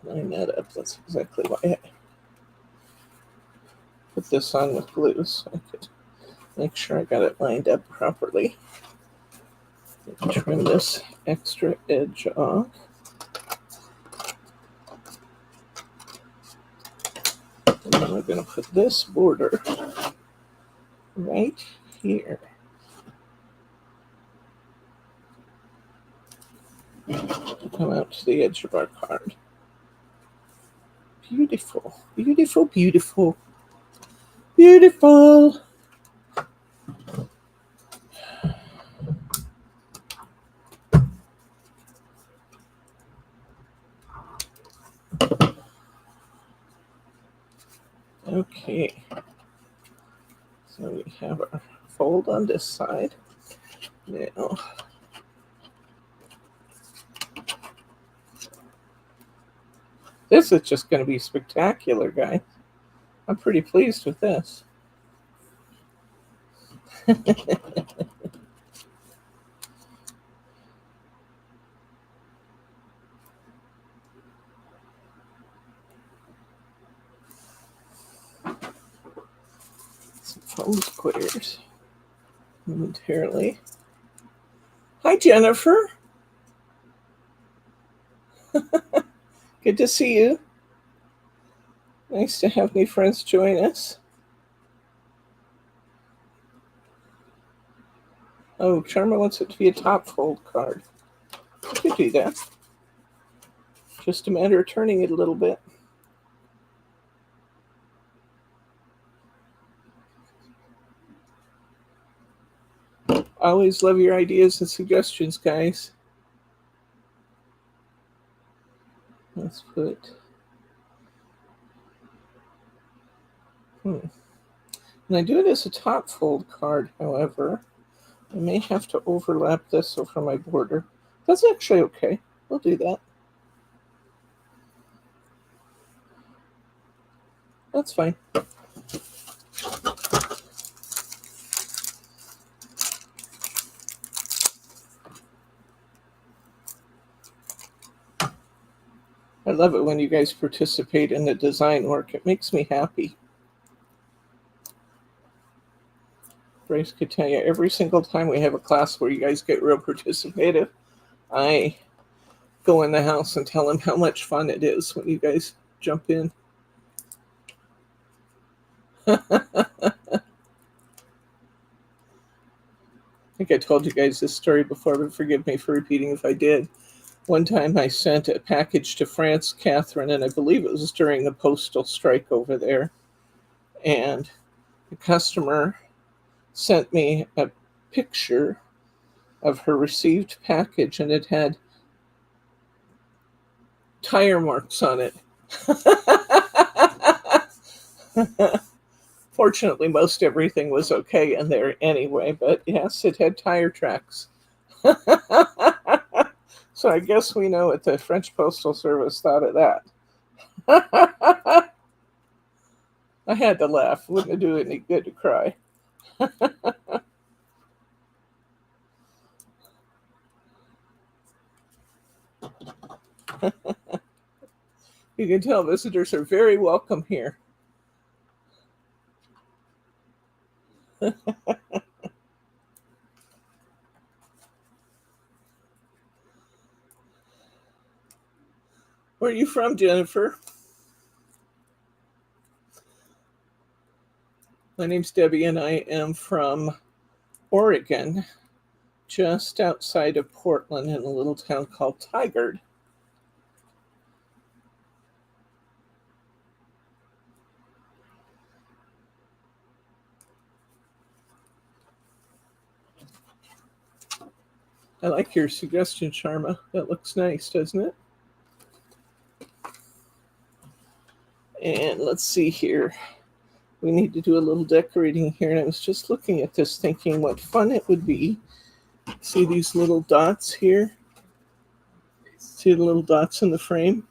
Speaker 1: line that up. That's exactly why I put this on with glue, so I could make sure I got it lined up properly. Trim this extra edge off. And then we're going to put this border right here. Come out to the edge of our card. Beautiful, beautiful, beautiful, beautiful. Okay, so we have our fold on this side. Now, this is just going to be spectacular, guys. I'm pretty pleased with this. Some foam squares momentarily. Hi, Jennifer. Good to see you. Nice to have new friends join us. Oh, Charma wants it to be a top fold card. I could do that. Just a matter of turning it a little bit. Always love your ideas and suggestions, guys. Let's put. And I do it as a top fold card, however. I may have to overlap this over my border. That's actually okay. We'll do that. That's fine. I love it when you guys participate in the design work. It makes me happy. Bryce could tell you every single time we have a class where you guys get real participative, I go in the house and tell him how much fun it is when you guys jump in. I think I told you guys this story before, but forgive me for repeating if I did. One time I sent a package to France, Catherine, and I believe it was during the postal strike over there. And the customer sent me a picture of her received package, and it had tire marks on it. Fortunately, most everything was okay in there anyway, but yes, it had tire tracks. So I guess we know what the French Postal Service thought of that. I had to laugh. Wouldn't do any good to cry. You can tell visitors are very welcome here. Where are you from, Jennifer? My name's Debbie, and I am from Oregon, just outside of Portland in a little town called Tigard. I like your suggestion, Sharma. That looks nice, doesn't it? And let's see here. We need to do a little decorating here. And I was just looking at this thinking what fun it would be. See these little dots here? See the little dots in the frame?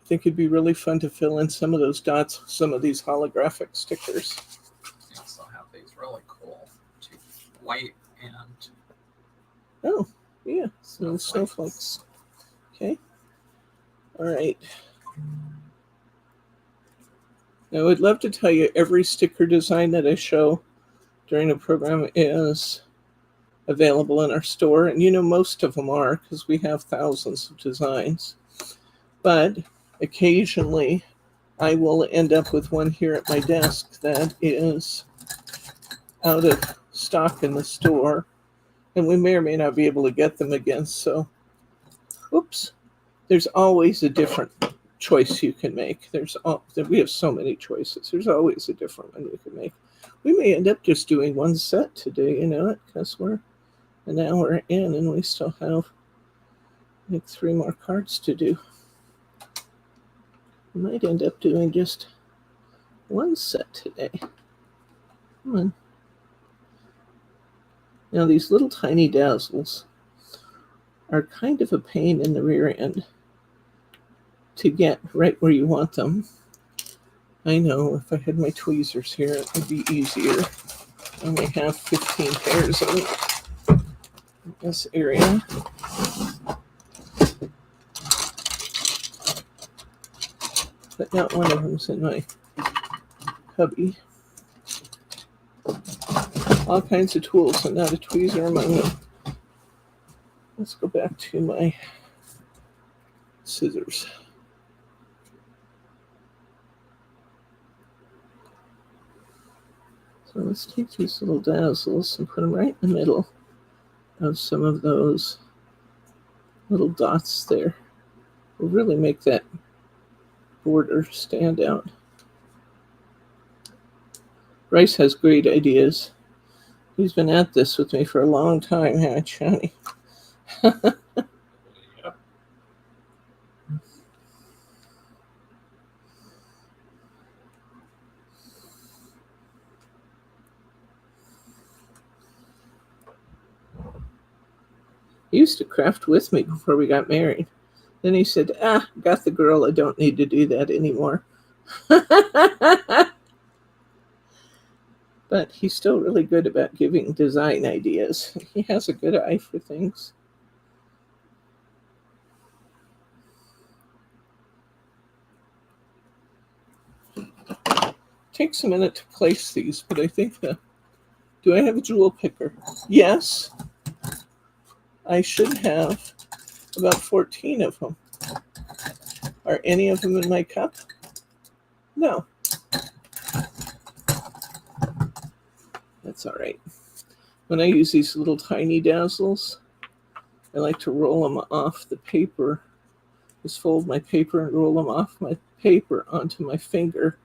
Speaker 1: I think it'd be really fun to fill in some of those dots, some of these holographic stickers.
Speaker 2: I also have these really cool white and
Speaker 1: oh, yeah, some snowflakes. Okay. All right. Now, I would love to tell you every sticker design that I show during the program is available in our store. And you know, most of them are because we have thousands of designs. But occasionally, I will end up with one here at my desk that is out of stock in the store. And we may or may not be able to get them again. So, oops, there's always a different choice you can make. We have so many choices. There's always a different one you can make. We may end up just doing one set today, you know it, because we're an hour in and we still have like 3 more cards to do. We might end up doing just one set today. Come on. Now these little tiny dazzles are kind of a pain in the rear end to get right where you want them. I know if I had my tweezers here, it would be easier. I only have 15 pairs of them in this area. But not one of them's in my cubby. All kinds of tools and not a tweezer among them. Let's go back to my scissors. So let's take these little dazzles and put them right in the middle of some of those little dots there. Will really make that border stand out. Bryce has great ideas. He's been at this with me for a long time, hasn't he, Johnny?
Speaker 2: Yep.
Speaker 1: He used to craft with me before we got married. Then he said, got the girl. I don't need to do that anymore. But he's still really good about giving design ideas. He has a good eye for things. Takes a minute to place these, but I think do I have a jewel picker? Yes. I should have about 14 of them. Are any of them in my cup? No. That's all right. When I use these little tiny dazzles, I like to roll them off the paper. Just fold my paper and roll them off my paper onto my finger,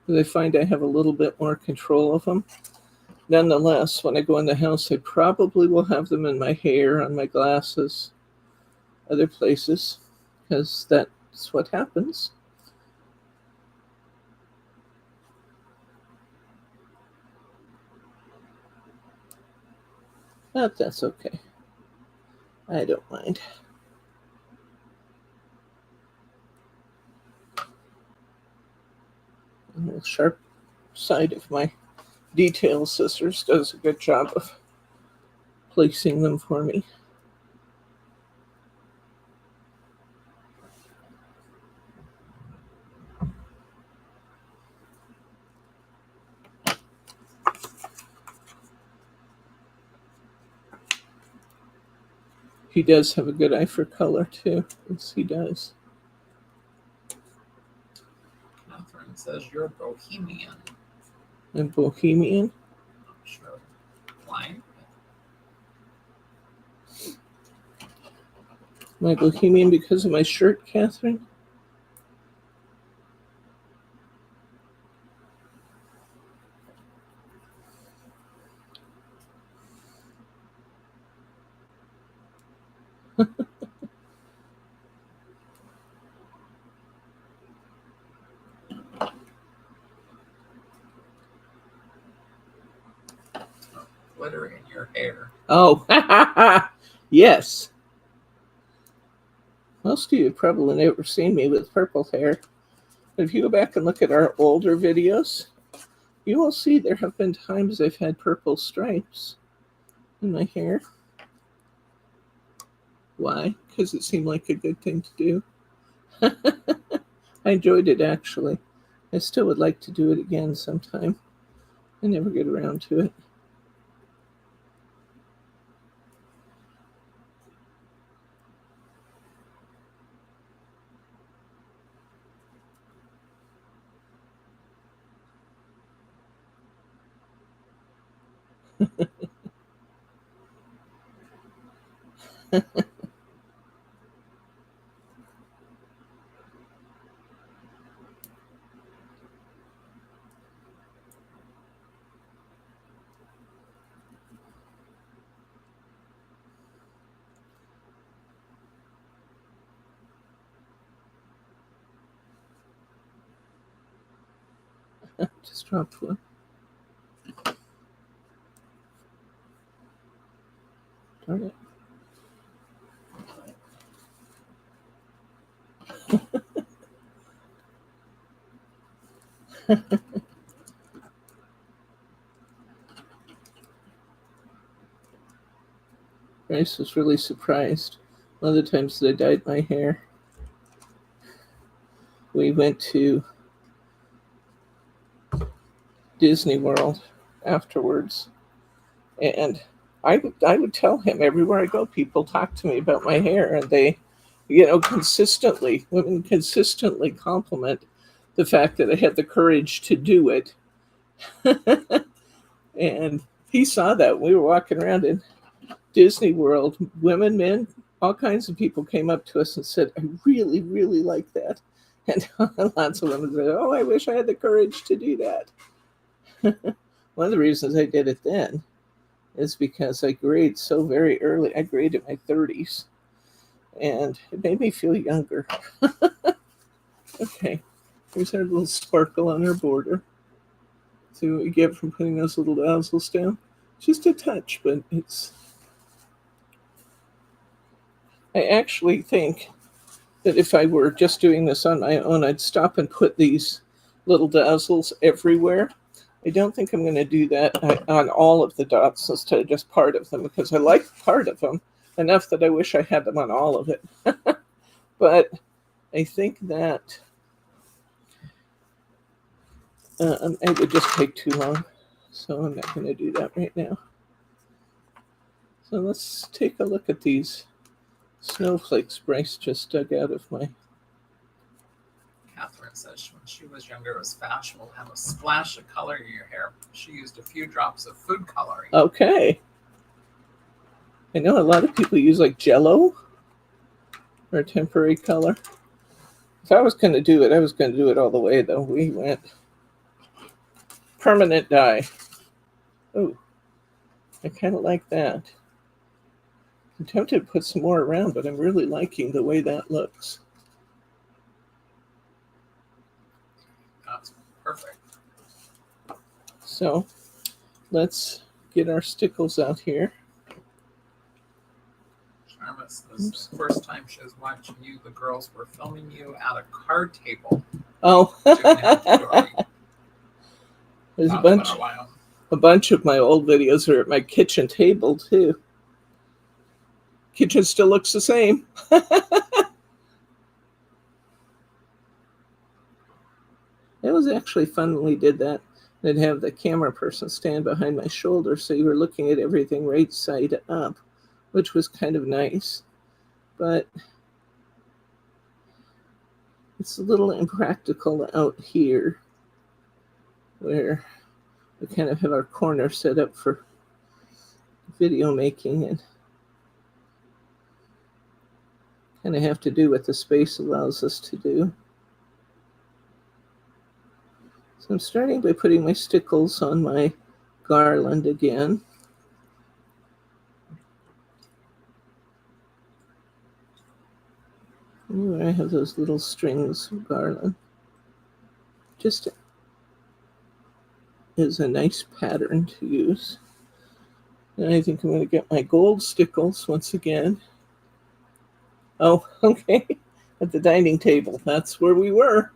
Speaker 1: because I find I have a little bit more control of them. Nonetheless, when I go in the house, I probably will have them in my hair, on my glasses, other places, because that's what happens. But that's okay. I don't mind. And the sharp side of my detail scissors does a good job of placing them for me. He does have a good eye for color too. Yes, he does.
Speaker 2: Catherine says you're a bohemian.
Speaker 1: I'm bohemian.
Speaker 2: I'm sure. Why?
Speaker 1: Am I bohemian because of my shirt, Catherine?
Speaker 2: Glitter in your hair.
Speaker 1: Oh, yes. Most of you have probably never seen me with purple hair. But if you go back and look at our older videos, you will see there have been times I've had purple stripes in my hair. Why? Because it seemed like a good thing to do. I enjoyed it, actually. I still would like to do it again sometime. I never get around to it. Just dropped one. Darn it. Grace was really surprised. One of the times that I dyed my hair, we went to Disney World afterwards, and I would tell him everywhere I go, people talk to me about my hair, and they, women consistently compliment the fact that I had the courage to do it. And he saw that. We were walking around in Disney World, women, men, all kinds of people came up to us and said, I really, really like that. And lots of women said, oh, I wish I had the courage to do that. One of the reasons I did it then is because I grayed so very early. I grayed in my 30s, and it made me feel younger. Okay, here's our little sparkle on our border. See what we get from putting those little dazzles down? Just a touch, but it's I actually think that if I were just doing this on my own, I'd stop and put these little dazzles everywhere. I don't think I'm going to do that on all of the dots instead of just part of them, because I like part of them enough that I wish I had them on all of it. But I think that it would just take too long, so I'm not going to do that right now. So let's take a look at these snowflakes Bryce just dug out of my...
Speaker 2: Catherine says when she was younger, it was fashionable to have a splash of color in your hair. She used a few drops of food coloring.
Speaker 1: Okay. I know a lot of people use like Jello or temporary color. If I was going to do it, I was going to do it all the way, though. We went permanent dye. Oh, I kind of like that. I'm tempted to put some more around, but I'm really liking the way that looks.
Speaker 2: That's perfect.
Speaker 1: So let's get our stickles out here.
Speaker 2: Jarvis, this is the first time she was watching you. The girls were filming you at a card table.
Speaker 1: Oh,
Speaker 2: Hunkydory.
Speaker 1: there's
Speaker 2: That's been a while.
Speaker 1: a bunch of my old videos are at my kitchen table too. Kitchen still looks the same. It was actually fun when we did that. I'd have the camera person stand behind my shoulder, so you were looking at everything right side up, which was kind of nice. But it's a little impractical out here, where we kind of have our corner set up for video making and kind of have to do what the space allows us to do. So I'm starting by putting my stickles on my garland again. Where I have those little strings of garland. Just is a nice pattern to use. And I think I'm going to get my gold stickles once again. Oh, okay. At the dining table. That's where we were.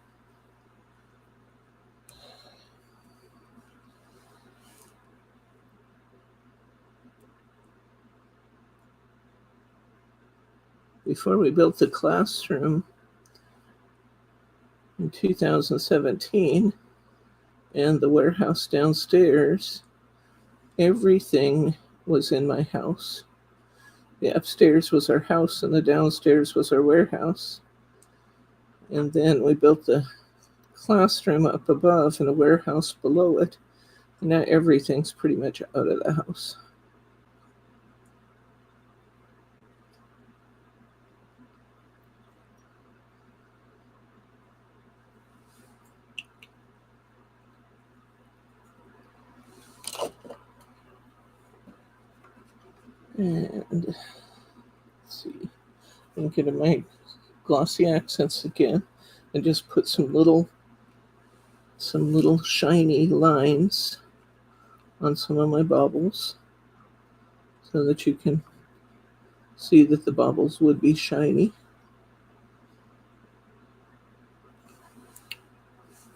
Speaker 1: Before we built the classroom in 2017 and the warehouse downstairs, everything was in my house. The upstairs was our house and the downstairs was our warehouse. And then we built the classroom up above and a warehouse below it. And now everything's pretty much out of the house. And let's see, I'm getting my glossy accents again and just put some little shiny lines on some of my baubles so that you can see that the baubles would be shiny.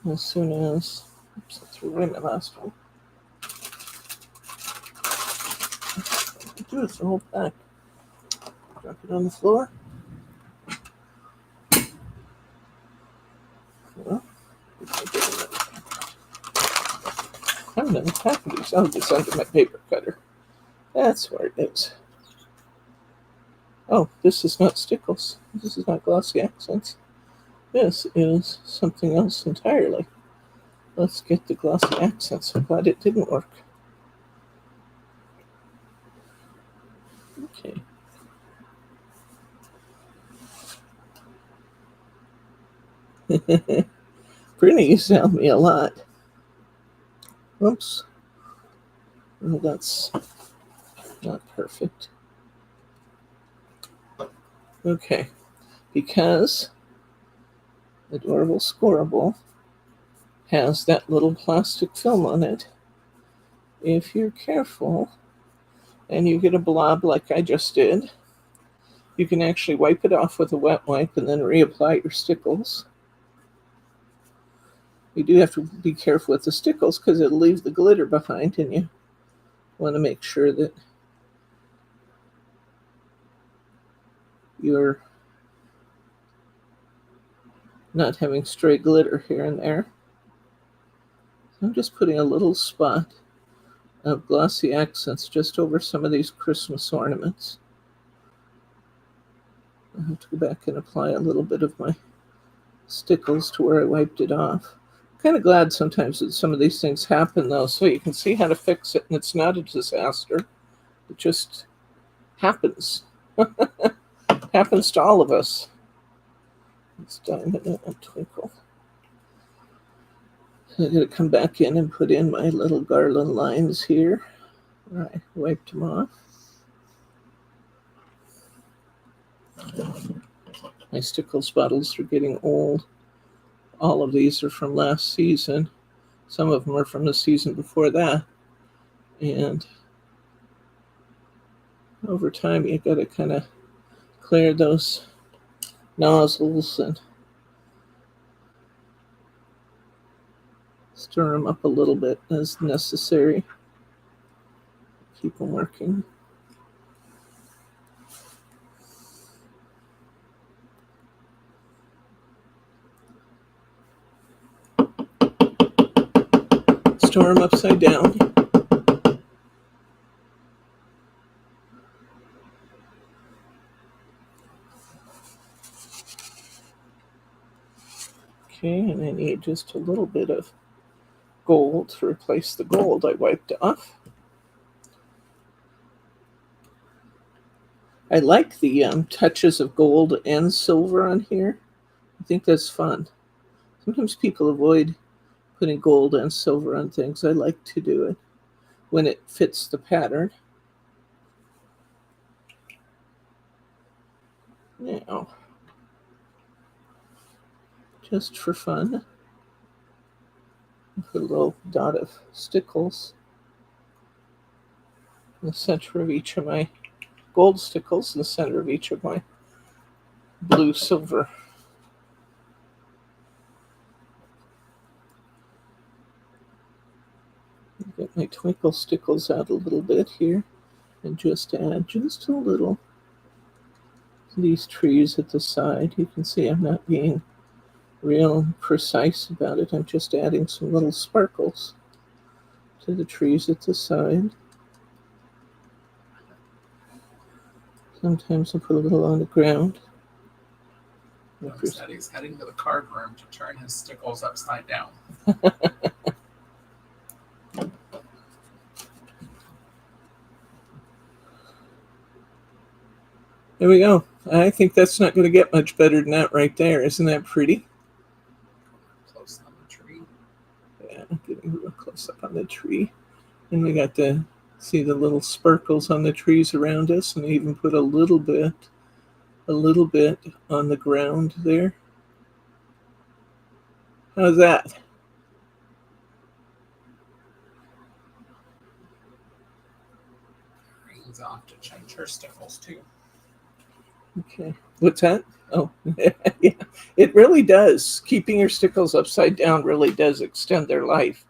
Speaker 1: As soon as, oops, I threw away my last one. Do it the whole pack. Drop it on the floor. Well, I have another pack of these. Oh, it's under my paper cutter. That's where it is. Oh, this is not stickles. This is not glossy accents. This is something else entirely. Let's get the glossy accents. I'm glad it didn't work. Okay. Brittany used to help me a lot. Oops. Well, that's not perfect. Okay. Because Adorable Scorable has that little plastic film on it. If you're careful and you get a blob like I just did, You can actually wipe it off with a wet wipe and then reapply your stickles. You do have to be careful with the stickles because it'll leave the glitter behind, and you want to make sure that you're not having stray glitter here and there. I'm just putting a little spot of glossy accents just over some of these Christmas ornaments. I have to go back and apply a little bit of my stickles to where I wiped it off. I'm kind of glad sometimes that some of these things happen, though, so you can see how to fix it, and it's not a disaster. It just happens. Happens to all of us. It's diamond and twinkle. I'm going to come back in and put in my little garland lines here. Where I wiped them off. My stickles bottles are getting old. All of these are from last season. Some of them are from the season before that. And over time, you got to kind of clear those nozzles and stir them up a little bit as necessary. Keep them working. Store them upside down. Okay, and I need just a little bit of gold to replace the gold I wiped off. I like the touches of gold and silver on here. I think that's fun. Sometimes people avoid putting gold and silver on things. I like to do it when it fits the pattern. Now, just for fun, put a little dot of stickles in the center of each of my gold stickles, in the center of each of my blue silver. Get my twinkle stickles out a little bit here and just add just a little to these trees at the side. You can see I'm not being real precise about it. I'm just adding some little sparkles to the trees at the side. Sometimes I put a little on the ground.
Speaker 2: Notice that he's heading to the card room to turn his stickles upside down.
Speaker 1: There we go. I think that's not going to get much better than that right there. Isn't that pretty?
Speaker 2: Close on the tree.
Speaker 1: Yeah, getting real close up on the tree. And we got to see the little sparkles on the trees around us, and I even put a little bit on the ground there. How's that?
Speaker 2: Green's off to change her stickles too.
Speaker 1: Okay. What's that? Oh, yeah. It really does. Keeping your stickles upside down really does extend their life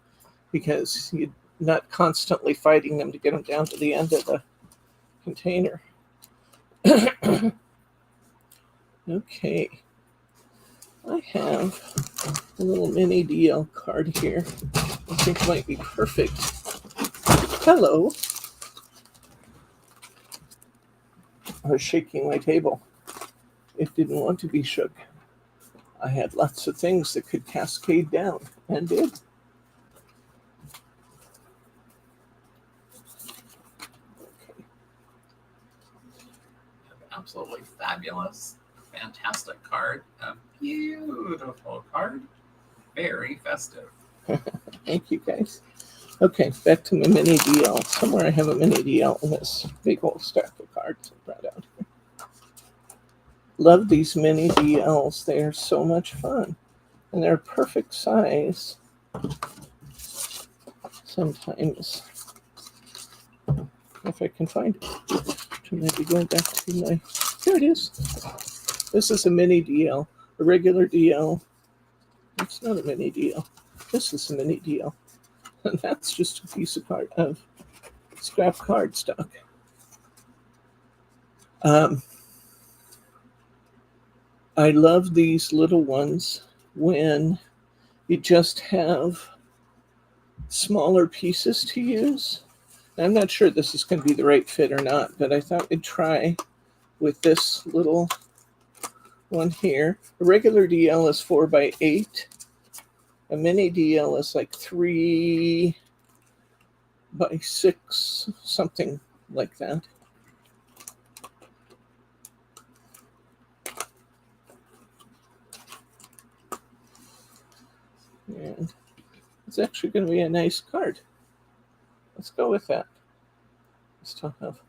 Speaker 1: because you're not constantly fighting them to get them down to the end of the container. Okay. I have a little mini DL card here I think might be perfect. Hello. I was shaking my table. It didn't want to be shook. I had lots of things that could cascade down, and did. Okay.
Speaker 2: Absolutely fabulous, fantastic card. A beautiful card. Very festive.
Speaker 1: Thank you, guys. Okay, back to my mini DL. Somewhere I have a mini DL in this big old stack of cards I brought out here. Love these mini DLs. They are so much fun. And they're perfect size. Sometimes, if I can find it. I might be going back to my Here it is. This is a mini DL. A regular DL. It's not a mini DL. This is a mini DL. And that's just a piece of scrap cardstock. I love these little ones when you just have smaller pieces to use. I'm not sure this is going to be the right fit or not, but I thought we'd try with this little one here. A regular DL is 4 by 8. A mini DL is like 3 by 6, something like that. And it's actually going to be a nice card. Let's go with that. Still have.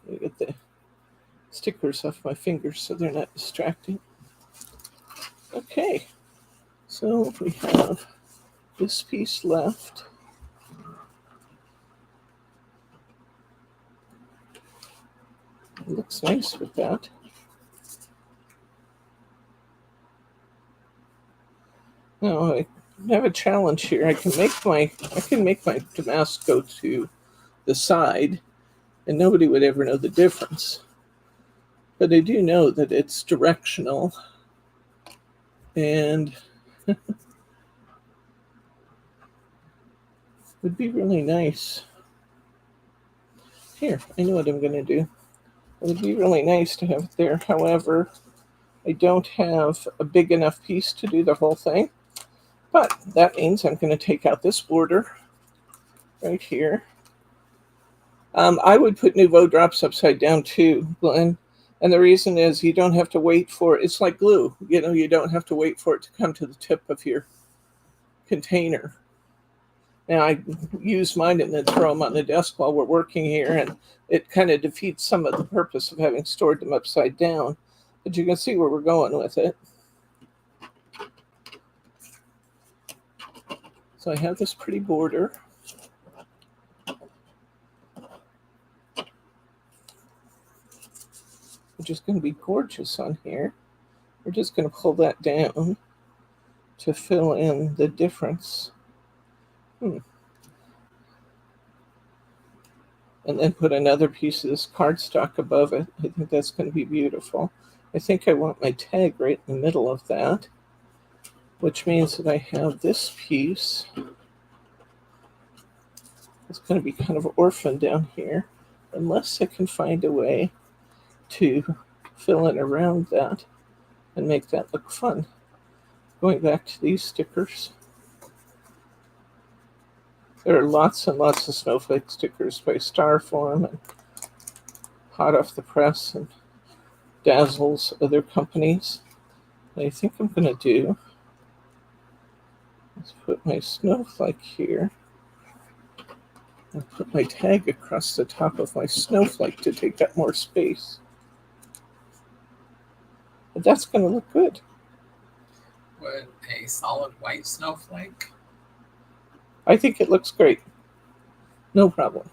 Speaker 1: Let me get the stickers off my fingers so they're not distracting. Okay, so we have this piece left. It looks nice with that. Now I have a challenge here. I can make my damask go to the side, and nobody would ever know the difference. But I do know that it's directional, and it would be really nice. Here, I know what I'm going to do. It would be really nice to have it there. However, I don't have a big enough piece to do the whole thing. But that means I'm going to take out this border right here. I would put Nouveau drops upside down too, Glenn. And the reason is you don't have to wait for it. It's like glue. You know, you don't have to wait for it to come to the tip of your container. Now, I use mine and then throw them on the desk while we're working here, and it kind of defeats some of the purpose of having stored them upside down. But you can see where we're going with it. So I have this pretty border. Which is going to be gorgeous on here. We're just going to pull that down to fill in the difference. And then put another piece of this cardstock above it. I think that's going to be beautiful. I think I want my tag right in the middle of that, which means that I have this piece. It's going to be kind of orphaned down here, unless I can find a way to fill in around that and make that look fun. Going back to these stickers. There are lots and lots of snowflake stickers by Starform and Hot Off the Press and Dazzle's other companies. What I think I'm going to do is put my snowflake here and put my tag across the top of my snowflake to take up more space. But that's going to look good.
Speaker 2: Would a solid white snowflake?
Speaker 1: I think it looks great. No problem.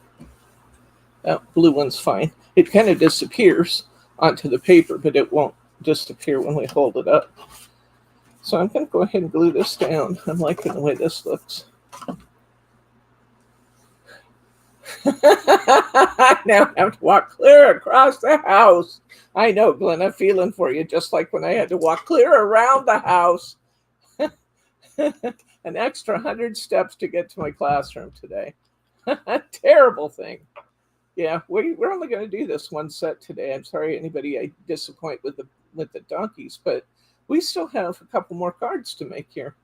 Speaker 1: That blue one's fine. It kind of disappears onto the paper, but it won't disappear when we hold it up. So I'm going to go ahead and glue this down. I'm liking the way this looks. Now I have to walk clear across the house. I know, Glenn, I'm feeling for you, just like when I had to walk clear around the house. An extra 100 steps to get to my classroom today. Terrible thing. Yeah, we're only going to do this one set today. I'm sorry anybody I disappoint with the donkeys, but we still have a couple more cards to make here.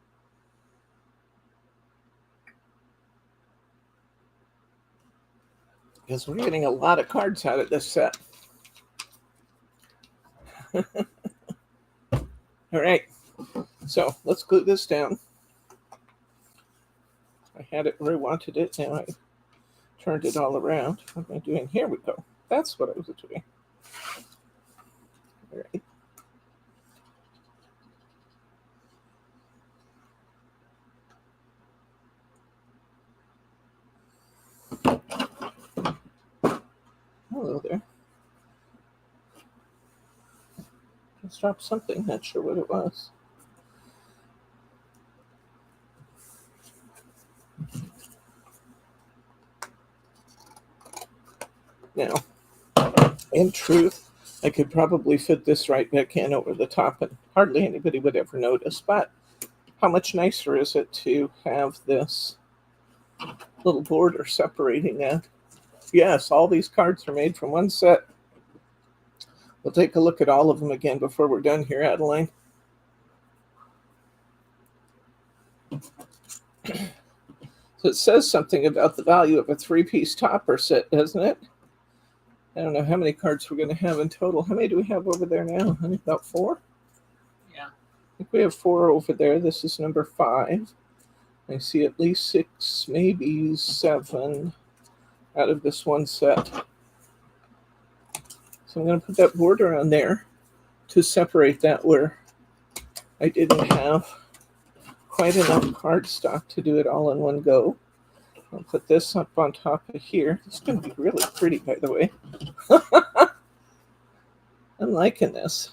Speaker 1: Because we're getting a lot of cards out of this set. All right, so let's glue this down. I had it where I wanted it. Now I turned it all around. What am I doing? Here we go. That's what I was doing. All right. Hello there. Let's drop something. Not sure what it was. Now, in truth, I could probably fit this right back in over the top and hardly anybody would ever notice. But how much nicer is it to have this little border separating that? Yes, all these cards are made from one set. We'll take a look at all of them again before we're done here, Adeline. So it says something about the value of a 3-piece topper set, doesn't it? I don't know how many cards we're going to have in total. How many do we have over there now? I think about 4?
Speaker 2: Yeah.
Speaker 1: I think we have 4 over there. This is number 5. I see at least 6, maybe 7 out of this one set. So I'm going to put that border on there to separate that where I didn't have quite enough cardstock to do it all in one go. I'll put this up on top of here. It's going to be really pretty, by the way. I'm liking this.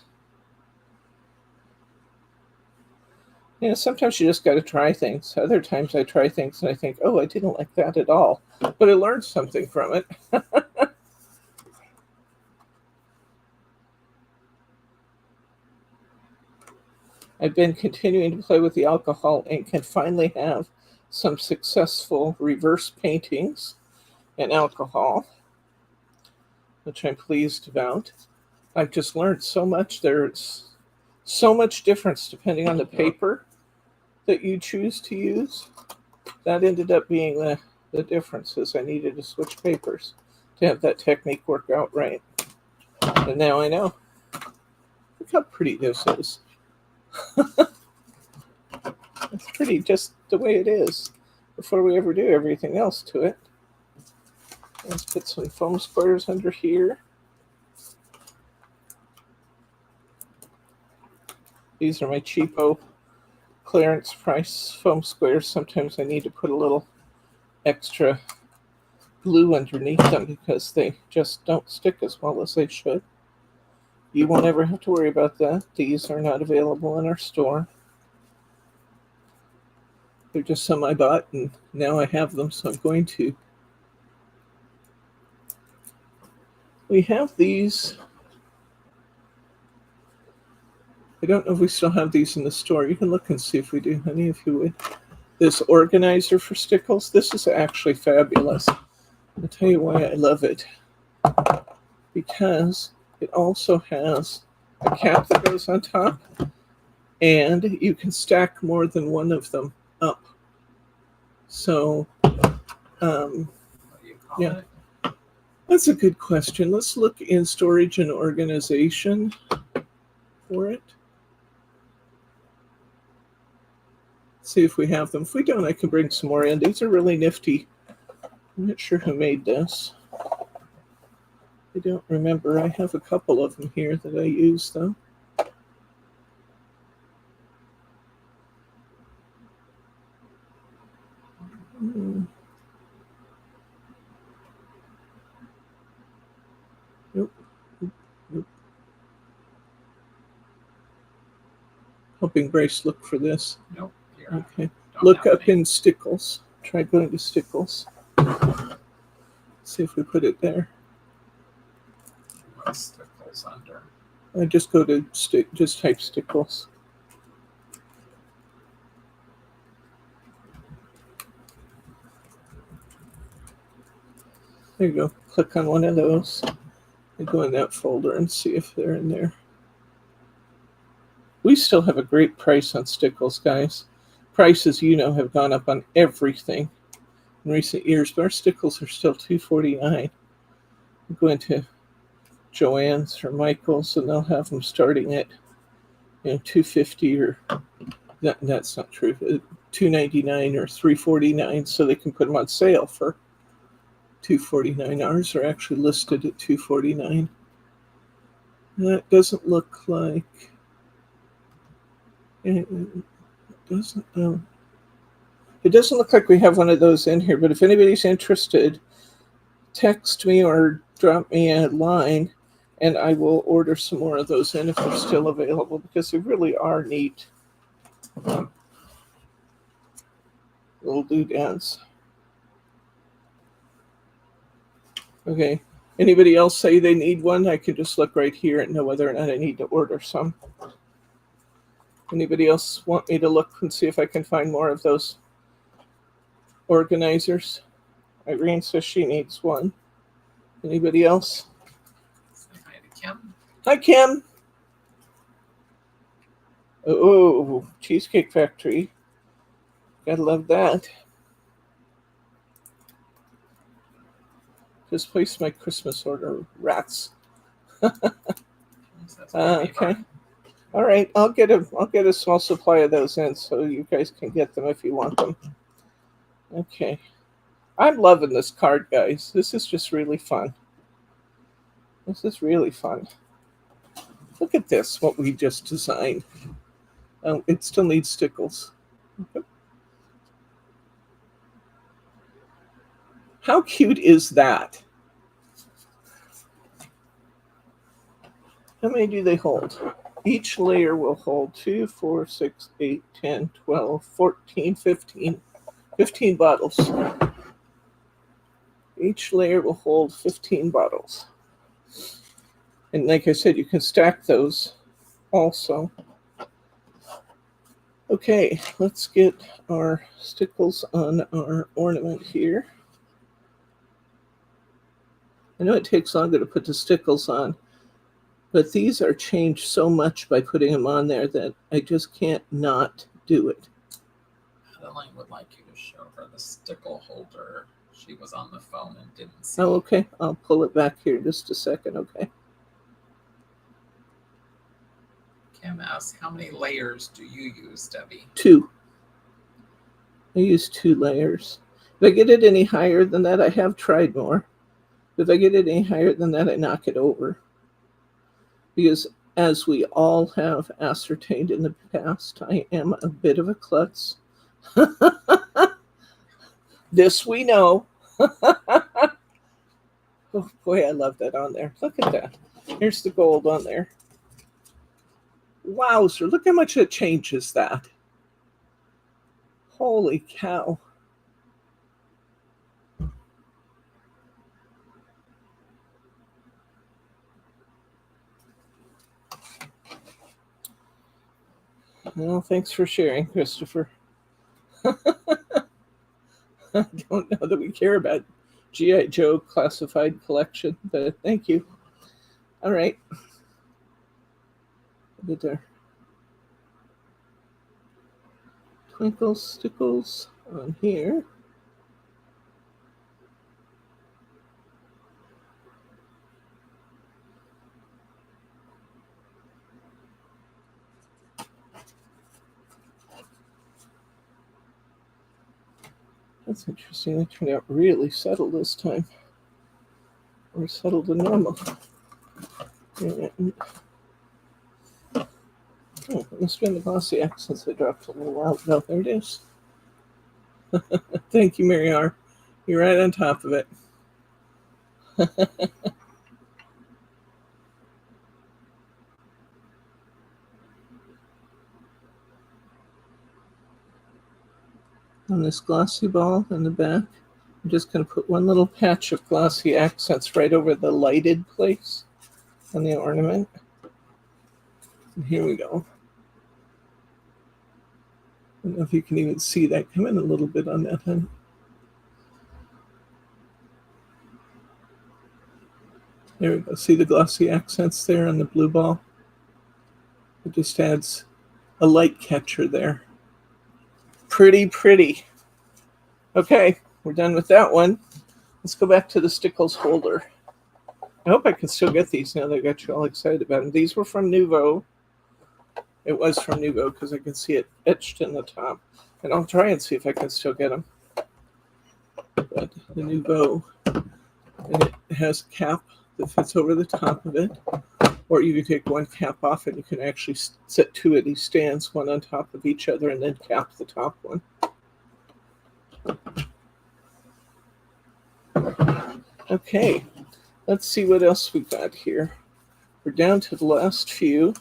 Speaker 1: You know, sometimes you just got to try things. Other times I try things and I think, oh, I didn't like that at all. But I learned something from it. I've been continuing to play with the alcohol ink and finally have some successful reverse paintings in alcohol, which I'm pleased about. I've just learned so much. There's so much difference depending on the paper that you choose to use. That ended up being the differences. I needed to switch papers to have that technique work out right. And now I know. Look how pretty this is. It's pretty just the way it is before we ever do everything else to it. Let's put some foam squares under here. These are my cheapo clearance price foam squares. Sometimes I need to put a little extra glue underneath them because they just don't stick as well as they should. You won't ever have to worry about that. These are not available in our store. They're just some I bought and now I have them, so I'm going to. We have these. I don't know if we still have these in the store. You can look and see if we do, honey, if you would. This organizer for stickles. This is actually fabulous. I'll tell you why I love it. Because it also has a cap that goes on top, and you can stack more than one of them up. So, yeah, that's a good question. Let's look in storage and organization for it. See if we have them. If we don't, I can bring some more in. These are really nifty. I'm not sure who made this. I don't remember. I have a couple of them here that I use, though. Nope. Nope. Helping Grace look for this.
Speaker 2: Nope.
Speaker 1: Okay. Look up in Stickles. Try going to Stickles. See if we put it there.
Speaker 2: What Stickles under?
Speaker 1: I just go to just type Stickles. There you go. Click on one of those and go in that folder and see if they're in there. We still have a great price on Stickles, guys. Prices, you know, have gone up on everything in recent years, but our Stickles are still $2.49. I'm going to Joann's or Michael's, and they'll have them starting at, you know, $2.50 or that's not true, $2.99 or $3.49, so they can put them on sale for $2.49. Ours are actually listed at $2.49. That doesn't look like. It doesn't look like we have one of those in here, but if anybody's interested, text me or drop me a line And I will order some more of those in if they're still available, because they really are neat little doodads. Okay. Anybody else say they need one? I can just look right here and know whether or not I need to order some. Anybody else want me to look and see if I can find more of those organizers? Irene says she needs one. Anybody else?
Speaker 2: Say hi to Kim.
Speaker 1: Hi, Kim. Oh, Cheesecake Factory. Gotta love that. Just placed my Christmas order. Rats. Okay. All right. I'll get a small supply of those in so you guys can get them if you want them. Okay. I'm loving this card, guys. This is just really fun. This is really fun. Look at this, what we just designed. It still needs stickles. Okay. How cute is that? How many do they hold? Each layer will hold 2, 4, 6, 8, 10, 12, 14, 15. 15 bottles. Each layer will hold 15 bottles. And like I said, you can stack those also. Okay, let's get our stickles on our ornament here. I know it takes longer to put the stickles on, but these are changed so much by putting them on there that I just can't not do it.
Speaker 2: Adeline would like you to show her the stickle holder. She was on the phone and didn't see.
Speaker 1: Oh, okay. I'll pull it back here just a second, okay.
Speaker 2: Kim asks, how many layers do you use, Debbie?
Speaker 1: 2. I use 2 layers. If I get it any higher than that, I have tried more. If I get it any higher than that, I knock it over. Because as we all have ascertained in the past, I am a bit of a klutz. This we know. Oh boy, I love that on there. Look at that. Here's the gold on there. Wowzer, look how much it changes that. Holy cow. Well, thanks for sharing, Christopher. I don't know that we care about G.I. Joe classified collection, but thank you. All right. Look at there. Twinkle stickles on here. That's interesting. They turned out really subtle this time. More subtle than normal. Oh, it must have been the glossy accents I dropped a little while ago. There it is. Thank you, Mary R. You're right on top of it. On this glossy ball in the back, I'm just going to put one little patch of glossy accents right over the lighted place on the ornament. And here we go. I don't know if you can even see that. Come in a little bit on that, honey. There we go. See the glossy accents there on the blue ball? It just adds a light catcher there. Pretty, pretty. Okay, we're done with that one. Let's go back to the stickles holder. I hope I can still get these now that I got you all excited about them. These were from Nouveau. It was from Nouveau because I can see it etched in the top. And I'll try and see if I can still get them. But the Nouveau, and it has a cap that fits over the top of it. Or you can take one cap off and you can actually set 2 of these stands, one on top of each other, and then cap the top one. Okay, let's see what else we got here. We're down to the last few.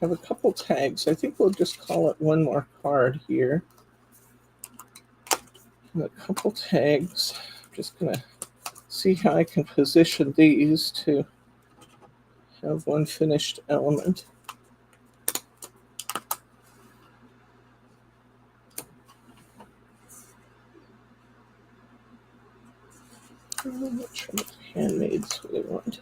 Speaker 1: Have a couple tags. I think we'll just call it one more card here. And a couple tags. I'm just going to see how I can position these to have one finished element. I'm not sure what handmade's what I want.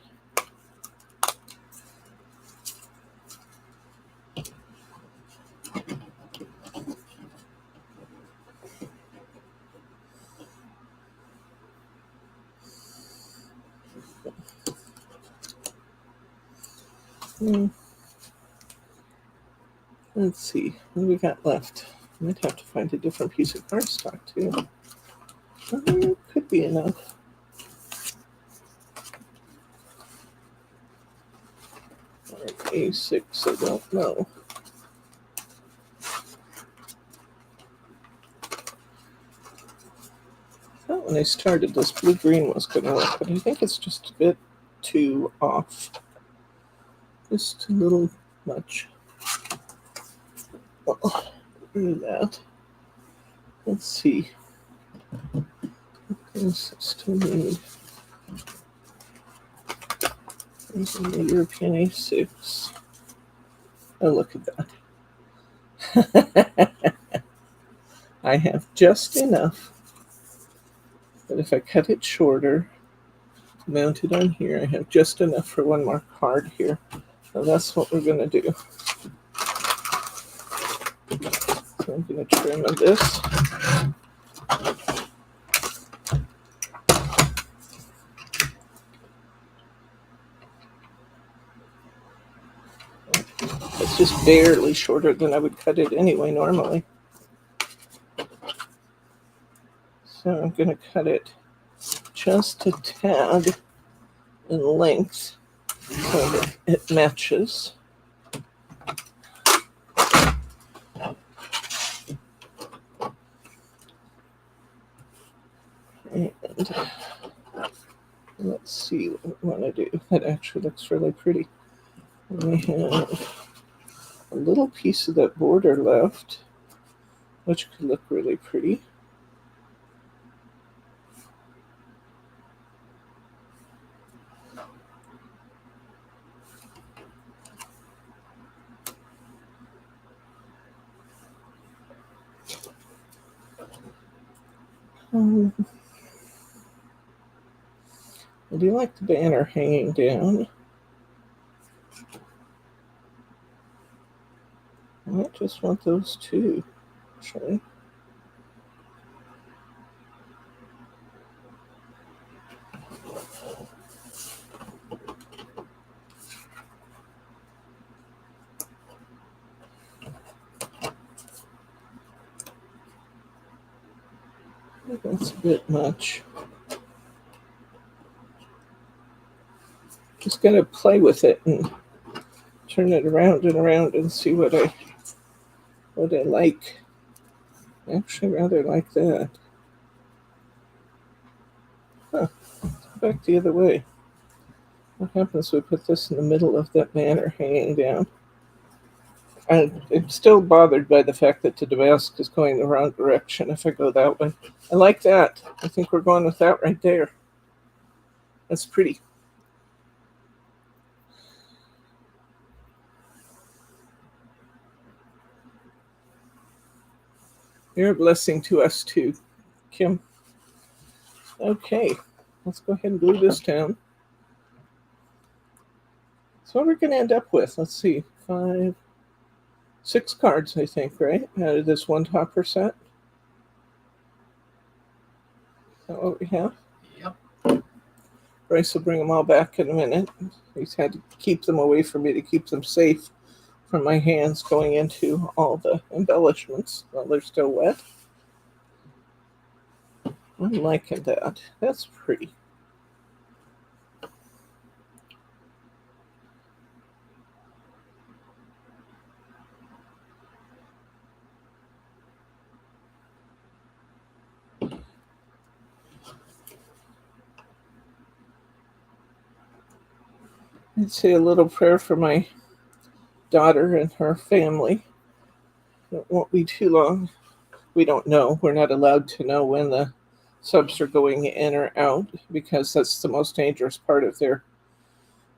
Speaker 1: Let's see, what do we got left? I might have to find a different piece of cardstock too. Could be enough. Or A6, I don't know. I thought when I started this blue-green was going to work, but I think it's just a bit too off. Just a little much. Oh, do that. Let's see. What things I still need? There's the European A6. Oh, look at that. I have just enough that if I cut it shorter, mount it on here, I have just enough for one more card here. So that's what we're going to do. So I'm going to trim on this. It's just barely shorter than I would cut it anyway normally. So I'm going to cut it just a tad in length so that it matches. And let's see what we want to do. That actually looks really pretty. We have a little piece of that border left, which could look really pretty. I do like the banner hanging down. I might just want those two, actually. That's a bit much. Just gonna play with it and turn it around and around and see what I like. I actually rather like that. Huh. Back the other way. What happens if we put this in the middle of that banner hanging down? I'm still bothered by the fact that the damask is going the wrong direction if I go that way. I like that. I think we're going with that right there. That's pretty. You're a blessing to us too, Kim. Okay, let's go ahead and glue this down. So what we're going to end up with, let's see, 5, 6 cards, I think, right? Out of this one topper set. Is that what we have?
Speaker 2: Yep.
Speaker 1: Bryce will bring them all back in a minute. He's had to keep them away from me to keep them safe from my hands going into all the embellishments while they're still wet. I'm liking that. That's pretty. I'd say a little prayer for my daughter and her family. It won't be too long. We don't know. We're not allowed to know when the subs are going in or out because that's the most dangerous part of their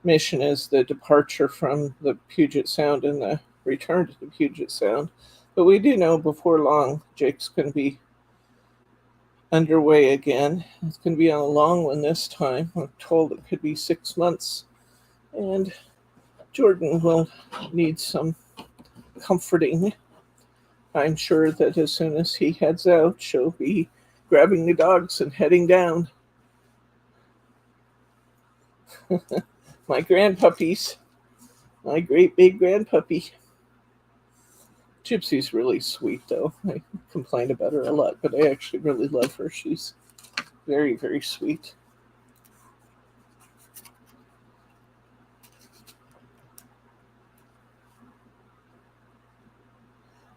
Speaker 1: mission is the departure from the Puget Sound and the return to the Puget Sound. But we do know before long Jake's going to be underway again. It's going to be on a long one this time. I'm told it could be 6 months. And Jordan will need some comforting. I'm sure that as soon as he heads out, she'll be grabbing the dogs and heading down. My grandpuppies. My great big grandpuppy. Gypsy's really sweet, though. I complain about her a lot, but I actually really love her. She's very, very sweet.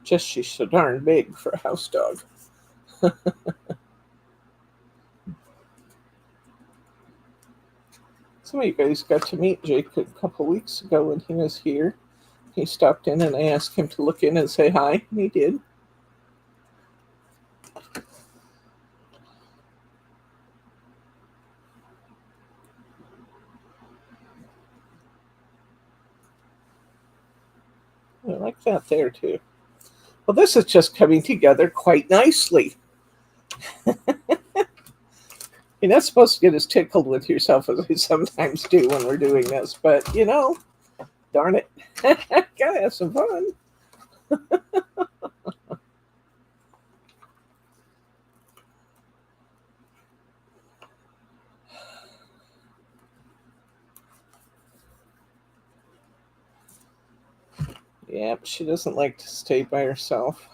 Speaker 1: Just she's so darn big for a house dog. Some of you guys got to meet Jake a couple weeks ago when he was here. He stopped in and I asked him to look in and say hi, and he did. I like that there too. Well, this is just coming together quite nicely. You're not supposed to get as tickled with yourself as we sometimes do when we're doing this, but darn it, gotta have some fun. Yep, she doesn't like to stay by herself.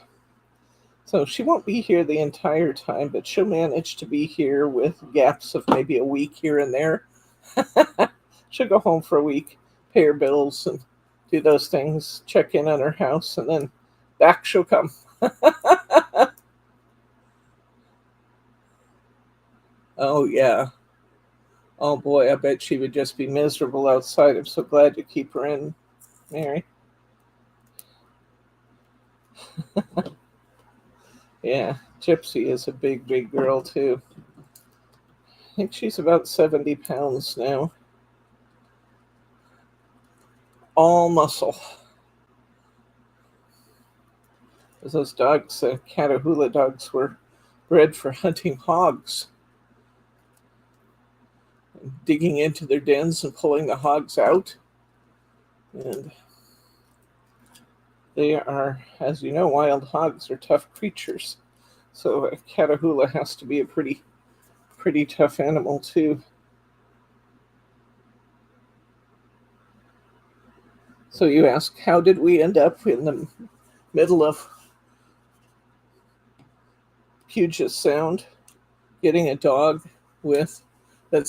Speaker 1: So she won't be here the entire time, but she'll manage to be here with gaps of maybe a week here and there. She'll go home for a week, pay her bills, and do those things, check in on her house, and then back she'll come. Oh, yeah. Oh, boy, I bet she would just be miserable outside. I'm so glad to keep her in, Mary. Yeah, Gypsy is a big, big girl, too. I think she's about 70 pounds now. All muscle. Those dogs, Catahoula dogs, were bred for hunting hogs. Digging into their dens and pulling the hogs out. And they are, as you know, wild hogs are tough creatures. So a Catahoula has to be a pretty tough animal too. So you ask, how did we end up in the middle of Puget Sound getting a dog that's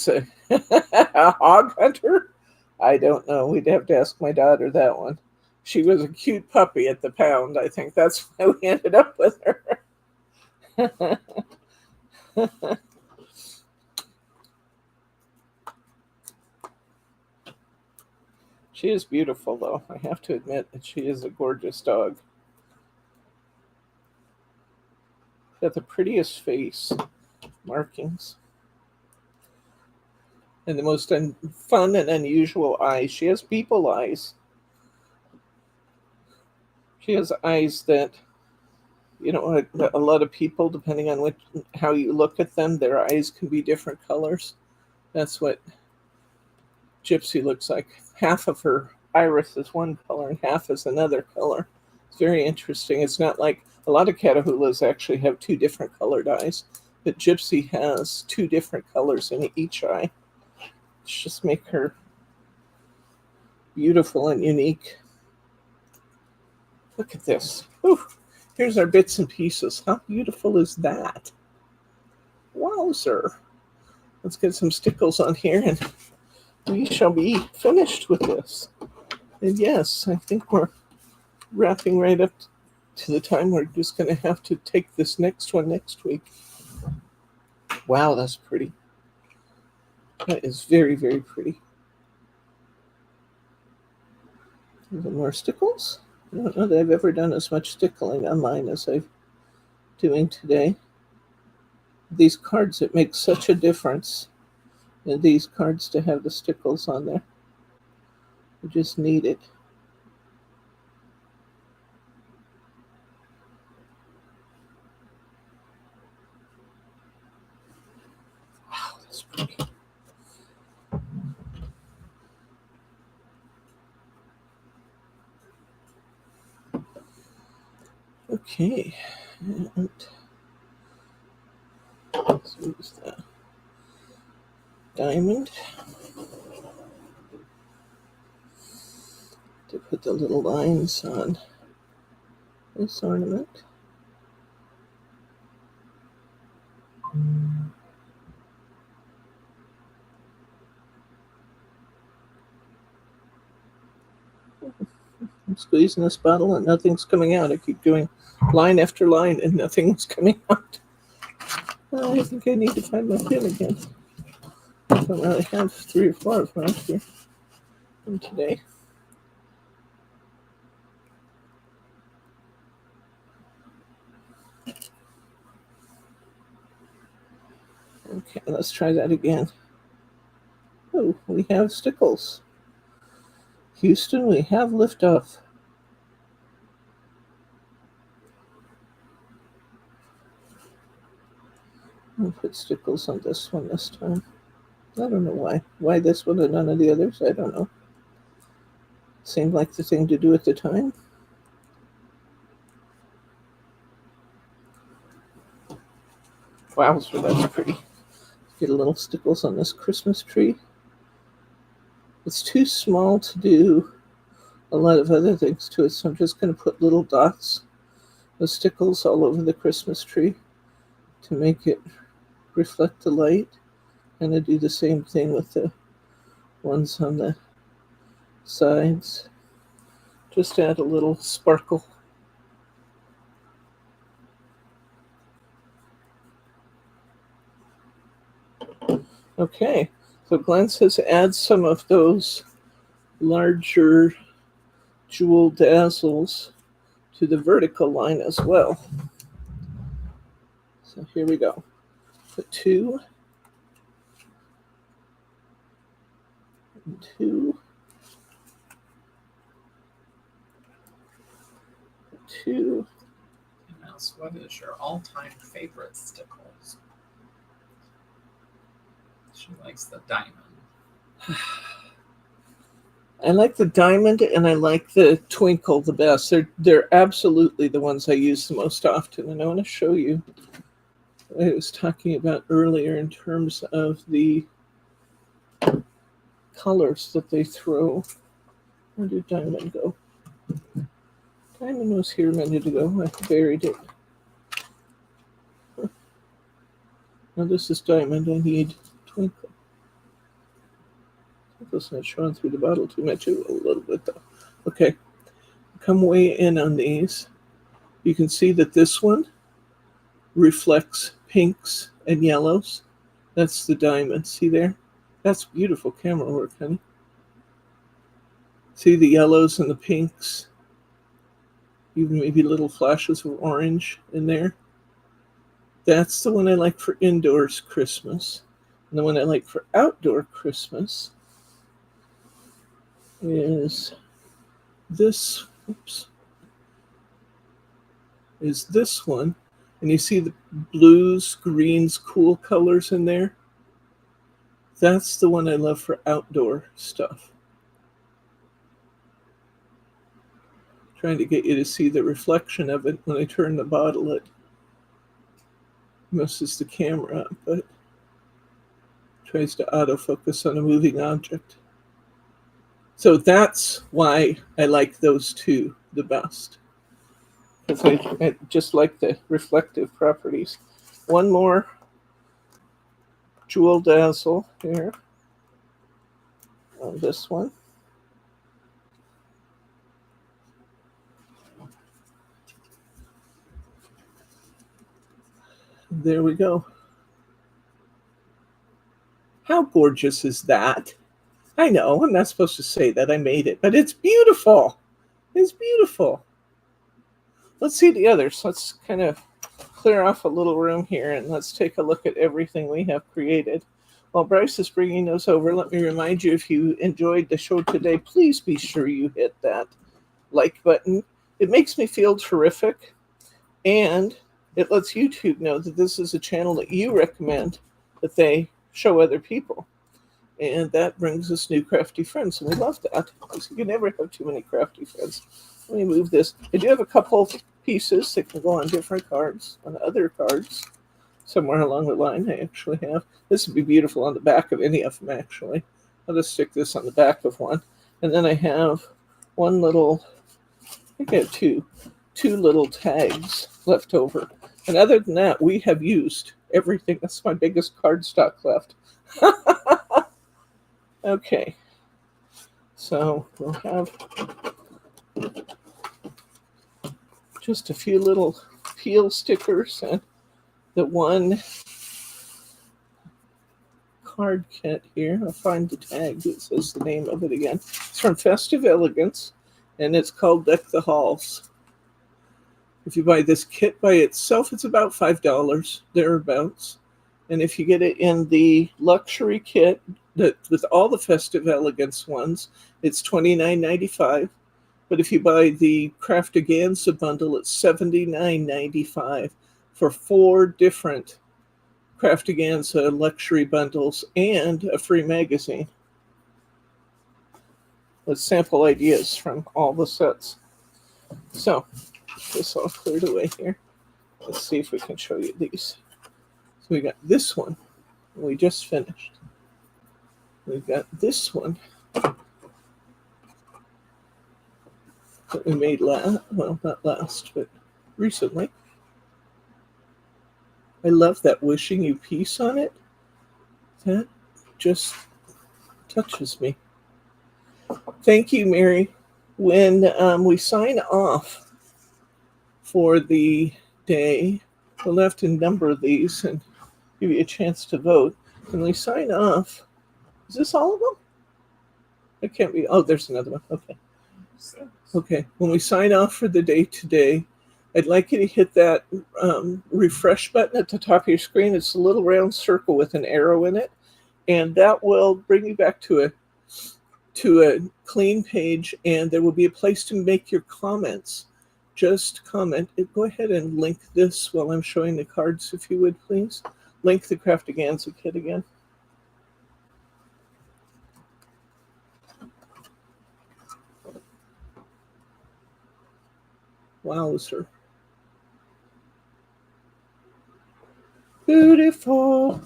Speaker 1: a, a hog hunter? I don't know. We'd have to ask my daughter that one. She was a cute puppy at the pound. I think that's why we ended up with her. She is beautiful, though. I have to admit that she is a gorgeous dog. Got the prettiest face, markings, and the most fun and unusual eyes. She has people eyes. She has eyes that, a lot of people, depending on how you look at them, their eyes can be different colors. That's what Gypsy looks like. Half of her iris is one color and half is another color. It's very interesting. It's not like a lot of Catahoulas actually have two different colored eyes, but Gypsy has two different colors in each eye. It's just make her beautiful and unique. Look at this. Ooh, here's our bits and pieces. How beautiful is that? Wowzer. Let's get some stickles on here and we shall be finished with this. And yes, I think we're wrapping right up to the time we're just going to have to take this next one next week. Wow, that's pretty. That is very, very pretty. Even more stickles. I don't know that I've ever done as much stickling on mine as I'm doing today. These cards, it makes such a difference in these cards to have the stickles on there. You just need it. Wow, that's pretty. Okay, and let's use the diamond to put the little lines on this ornament. I'm squeezing this bottle and nothing's coming out. I keep doing line after line and nothing's coming out. I think I need to find my pin again. I don't really have 3 or 4 of them here today. Okay, let's try that again. Oh, we have stickles. Houston, we have liftoff. I'll put stickles on this one this time. I don't know why. Why this one and none of the others? I don't know. Seemed like the thing to do at the time. Wow, so that's pretty. Get a little stickles on this Christmas tree. It's too small to do a lot of other things to it, so I'm just going to put little dots of stickles all over the Christmas tree to make it reflect the light. And I do the same thing with the ones on the sides. Just add a little sparkle. Okay, so Glenn says add some of those larger jewel dazzles to the vertical line as well. So here we go. Put 2 and 2. 2.
Speaker 2: Mouse, what is your all-time favorite stickles? She likes the diamond.
Speaker 1: I like the diamond and I like the twinkle the best. They're absolutely the ones I use the most often. And I want to show you what I was talking about earlier in terms of the colors that they throw. Where did diamond go? Diamond was here a minute ago. I buried it. Now this is diamond. I need twinkle. Twinkle's not showing through the bottle too much. A little bit though. Okay. Come way in on these. You can see that this one reflects pinks and yellows. That's the diamond. See there? That's beautiful camera work, honey. See the yellows and the pinks? Even maybe little flashes of orange in there. That's the one I like for indoors Christmas. And the one I like for outdoor Christmas is this. Oops. Is this one. And you see the blues, greens, cool colors in there? That's the one I love for outdoor stuff. Trying to get you to see the reflection of it when I turn the bottle. It messes the camera up, but tries to autofocus on a moving object. So that's why I like those two the best. Because I just like the reflective properties. One more jewel dazzle here on this one. There we go. How gorgeous is that? I know, I'm not supposed to say that I made it, but it's beautiful. It's beautiful. Let's see the others. Let's kind of clear off a little room here and let's take a look at everything we have created. While Bryce is bringing those over, let me remind you, if you enjoyed the show today, please be sure you hit that like button. It makes me feel terrific, and it lets YouTube know that this is a channel that you recommend that they show other people. And that brings us new crafty friends, and we love that, because you can never have too many crafty friends. Let me move this. I do have a couple pieces that can go on different cards, on other cards. Somewhere along the line, I actually have. This would be beautiful on the back of any of them, actually. I'll just stick this on the back of one. And then I have one little, I think I have two little tags left over. And other than that, we have used everything. That's my biggest cardstock left. Okay. So we'll have just a few little peel stickers and the one card kit here. I'll find the tag that says the name of it again. It's from Festive Elegance, and it's called Deck the Halls. If you buy this kit by itself, it's about $5, thereabouts. And if you get it in the luxury kit with all the Festive Elegance ones, it's $29.95. But if you buy the Craftaganza bundle, it's $79.95 for 4 different Craftaganza luxury bundles and a free magazine with sample ideas from all the sets. So, this all cleared away here. Let's see if we can show you these. So we got this one, we just finished. We've got this one that we made well, not last, but recently. I love that wishing you peace on it. That just touches me. Thank you, Mary. When we sign off for the day, we'll have to number these and give you a chance to vote. When we sign off, is this all of them? It can't be. Oh, there's another one. Okay. Okay. When we sign off for the day today, I'd like you to hit that refresh button at the top of your screen. It's a little round circle with an arrow in it, and that will bring you back to a clean page, and there will be a place to make your comments. Just comment. Go ahead and link this while I'm showing the cards, if you would, please. Link the Craftaganza kit again. Wowzer. Beautiful.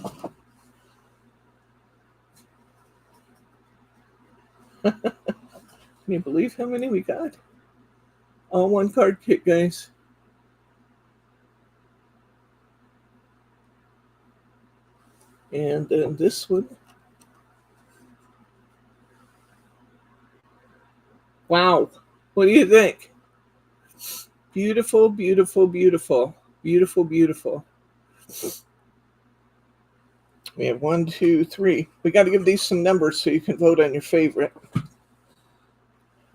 Speaker 1: Can you believe how many we got? All one card kit, guys. And then this one. Wow. What do you think? Beautiful, beautiful, beautiful. Beautiful, beautiful. We have 1, 2, 3. We got to give these some numbers so you can vote on your favorite.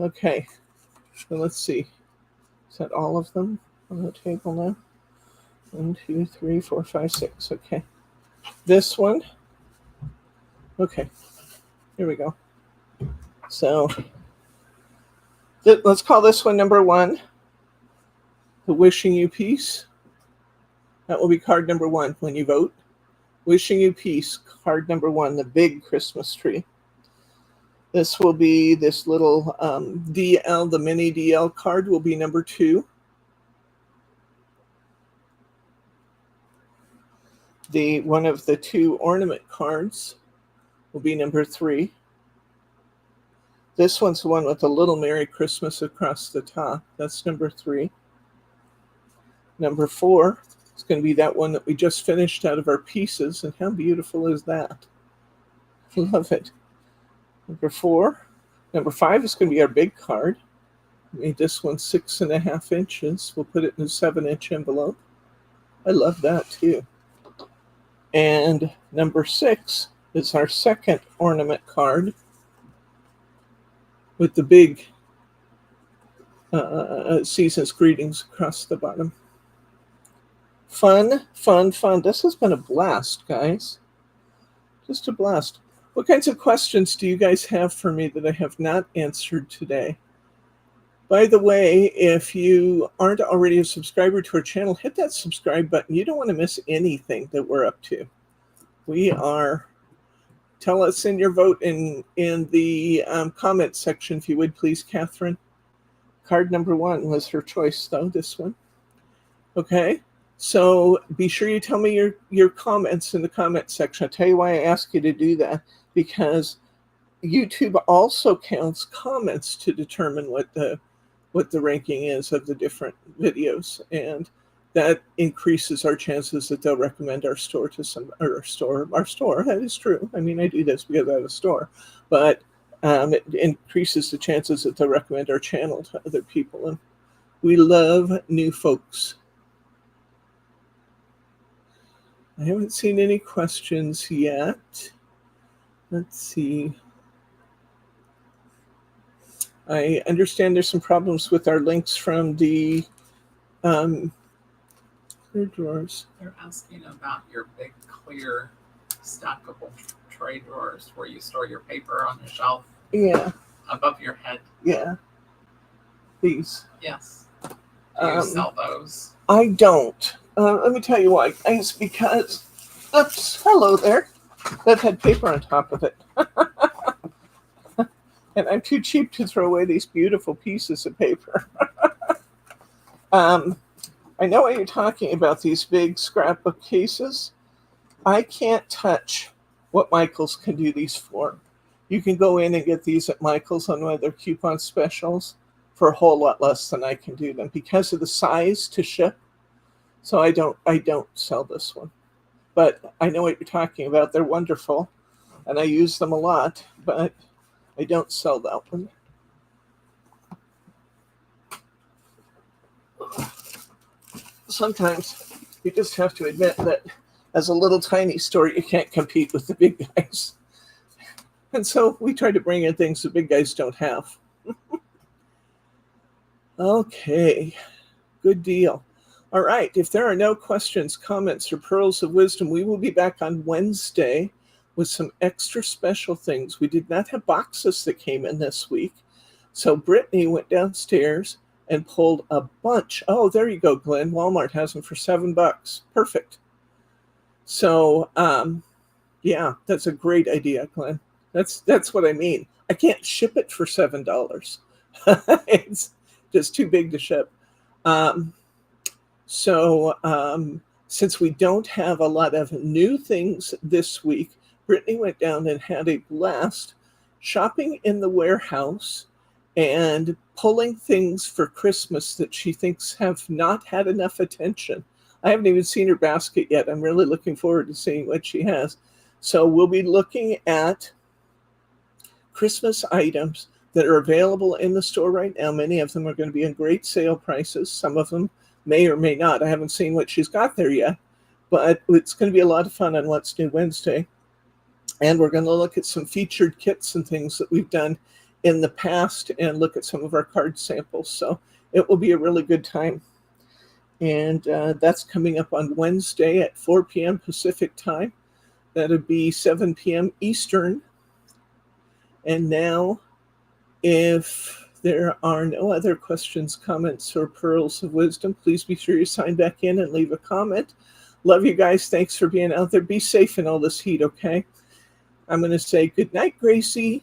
Speaker 1: Okay. So let's see. Is that all of them on the table now? 1, 2, 3, 4, 5, 6. Okay. This one. Okay. Here we go. So let's call this one number 1. The Wishing You Peace. That will be card number 1 when you vote. Wishing You Peace, card number 1, the big Christmas tree. This will be this little DL, the mini DL card will be number 2. One of the 2 ornament cards will be number 3. This one's the one with the little Merry Christmas across the top. That's number 3. Number 4 is going to be that one that we just finished out of our pieces. And how beautiful is that? Love it. Number 4. Number 5 is going to be our big card. We made this one 6.5 inches. We'll put it in a 7-inch envelope. I love that too. And number 6 is our second ornament card with the big season's greetings across the bottom. Fun, fun, fun. This has been a blast, guys. Just a blast. What kinds of questions do you guys have for me that I have not answered today? By the way, if you aren't already a subscriber to our channel, hit that subscribe button. You don't want to miss anything that we're up to. We are. Tell us in your vote in the comment section, if you would, please, Catherine. Card number 1 was her choice, though, this one. Okay, so be sure you tell me your comments in the comment section. I'll tell you why I ask you to do that, because YouTube also counts comments to determine what the ranking is of the different videos, and that increases our chances that they'll recommend our store to our store. That is true. I mean, I do this because I have a store, but it increases the chances that they'll recommend our channel to other people, and we love new folks. I haven't seen any questions yet. Let's see. I understand there's some problems with our links from the drawers.
Speaker 2: They're asking about your big, clear, stackable tray drawers where you store your paper on your shelf.
Speaker 1: Yeah.
Speaker 2: Above your head.
Speaker 1: Yeah. These.
Speaker 2: Yes. Do you sell those?
Speaker 1: I don't. Let me tell you why. It's because, oops, hello there. That had paper on top of it. And I'm too cheap to throw away these beautiful pieces of paper. I know what you're talking about, these big scrapbook cases. I can't touch what Michaels can do these for. You can go in and get these at Michaels on one of their coupon specials for a whole lot less than I can do them because of the size to ship. So I don't sell this one. But I know what you're talking about. They're wonderful, and I use them a lot, but I don't sell that one. Sometimes you just have to admit that as a little tiny store, you can't compete with the big guys. And so we try to bring in things the big guys don't have. Okay, good deal. All right, if there are no questions, comments, or pearls of wisdom, we will be back on Wednesday with some extra special things. We did not have boxes that came in this week. So Brittany went downstairs and pulled a bunch. Oh, there you go, Glenn. Walmart has them for $7. Perfect. So, yeah, that's a great idea, Glenn. That's what I mean. I can't ship it for $7. It's just too big to ship. Since we don't have a lot of new things this week, Brittany went down and had a blast shopping in the warehouse and pulling things for Christmas that she thinks have not had enough attention. I haven't even seen her basket yet. I'm really looking forward to seeing what she has. So we'll be looking at Christmas items that are available in the store right now. Many of them are going to be in great sale prices. Some of them may or may not. I haven't seen what she's got there yet, but it's going to be a lot of fun on What's New Wednesday. And we're going to look at some featured kits and things that we've done in the past and look at some of our card samples. So it will be a really good time. And that's coming up on Wednesday at 4 p.m. Pacific time. That'll be 7 p.m. Eastern. And now, if there are no other questions, comments, or pearls of wisdom, please be sure you sign back in and leave a comment. Love you guys. Thanks for being out there. Be safe in all this heat, okay? I'm going to say good night, Gracie.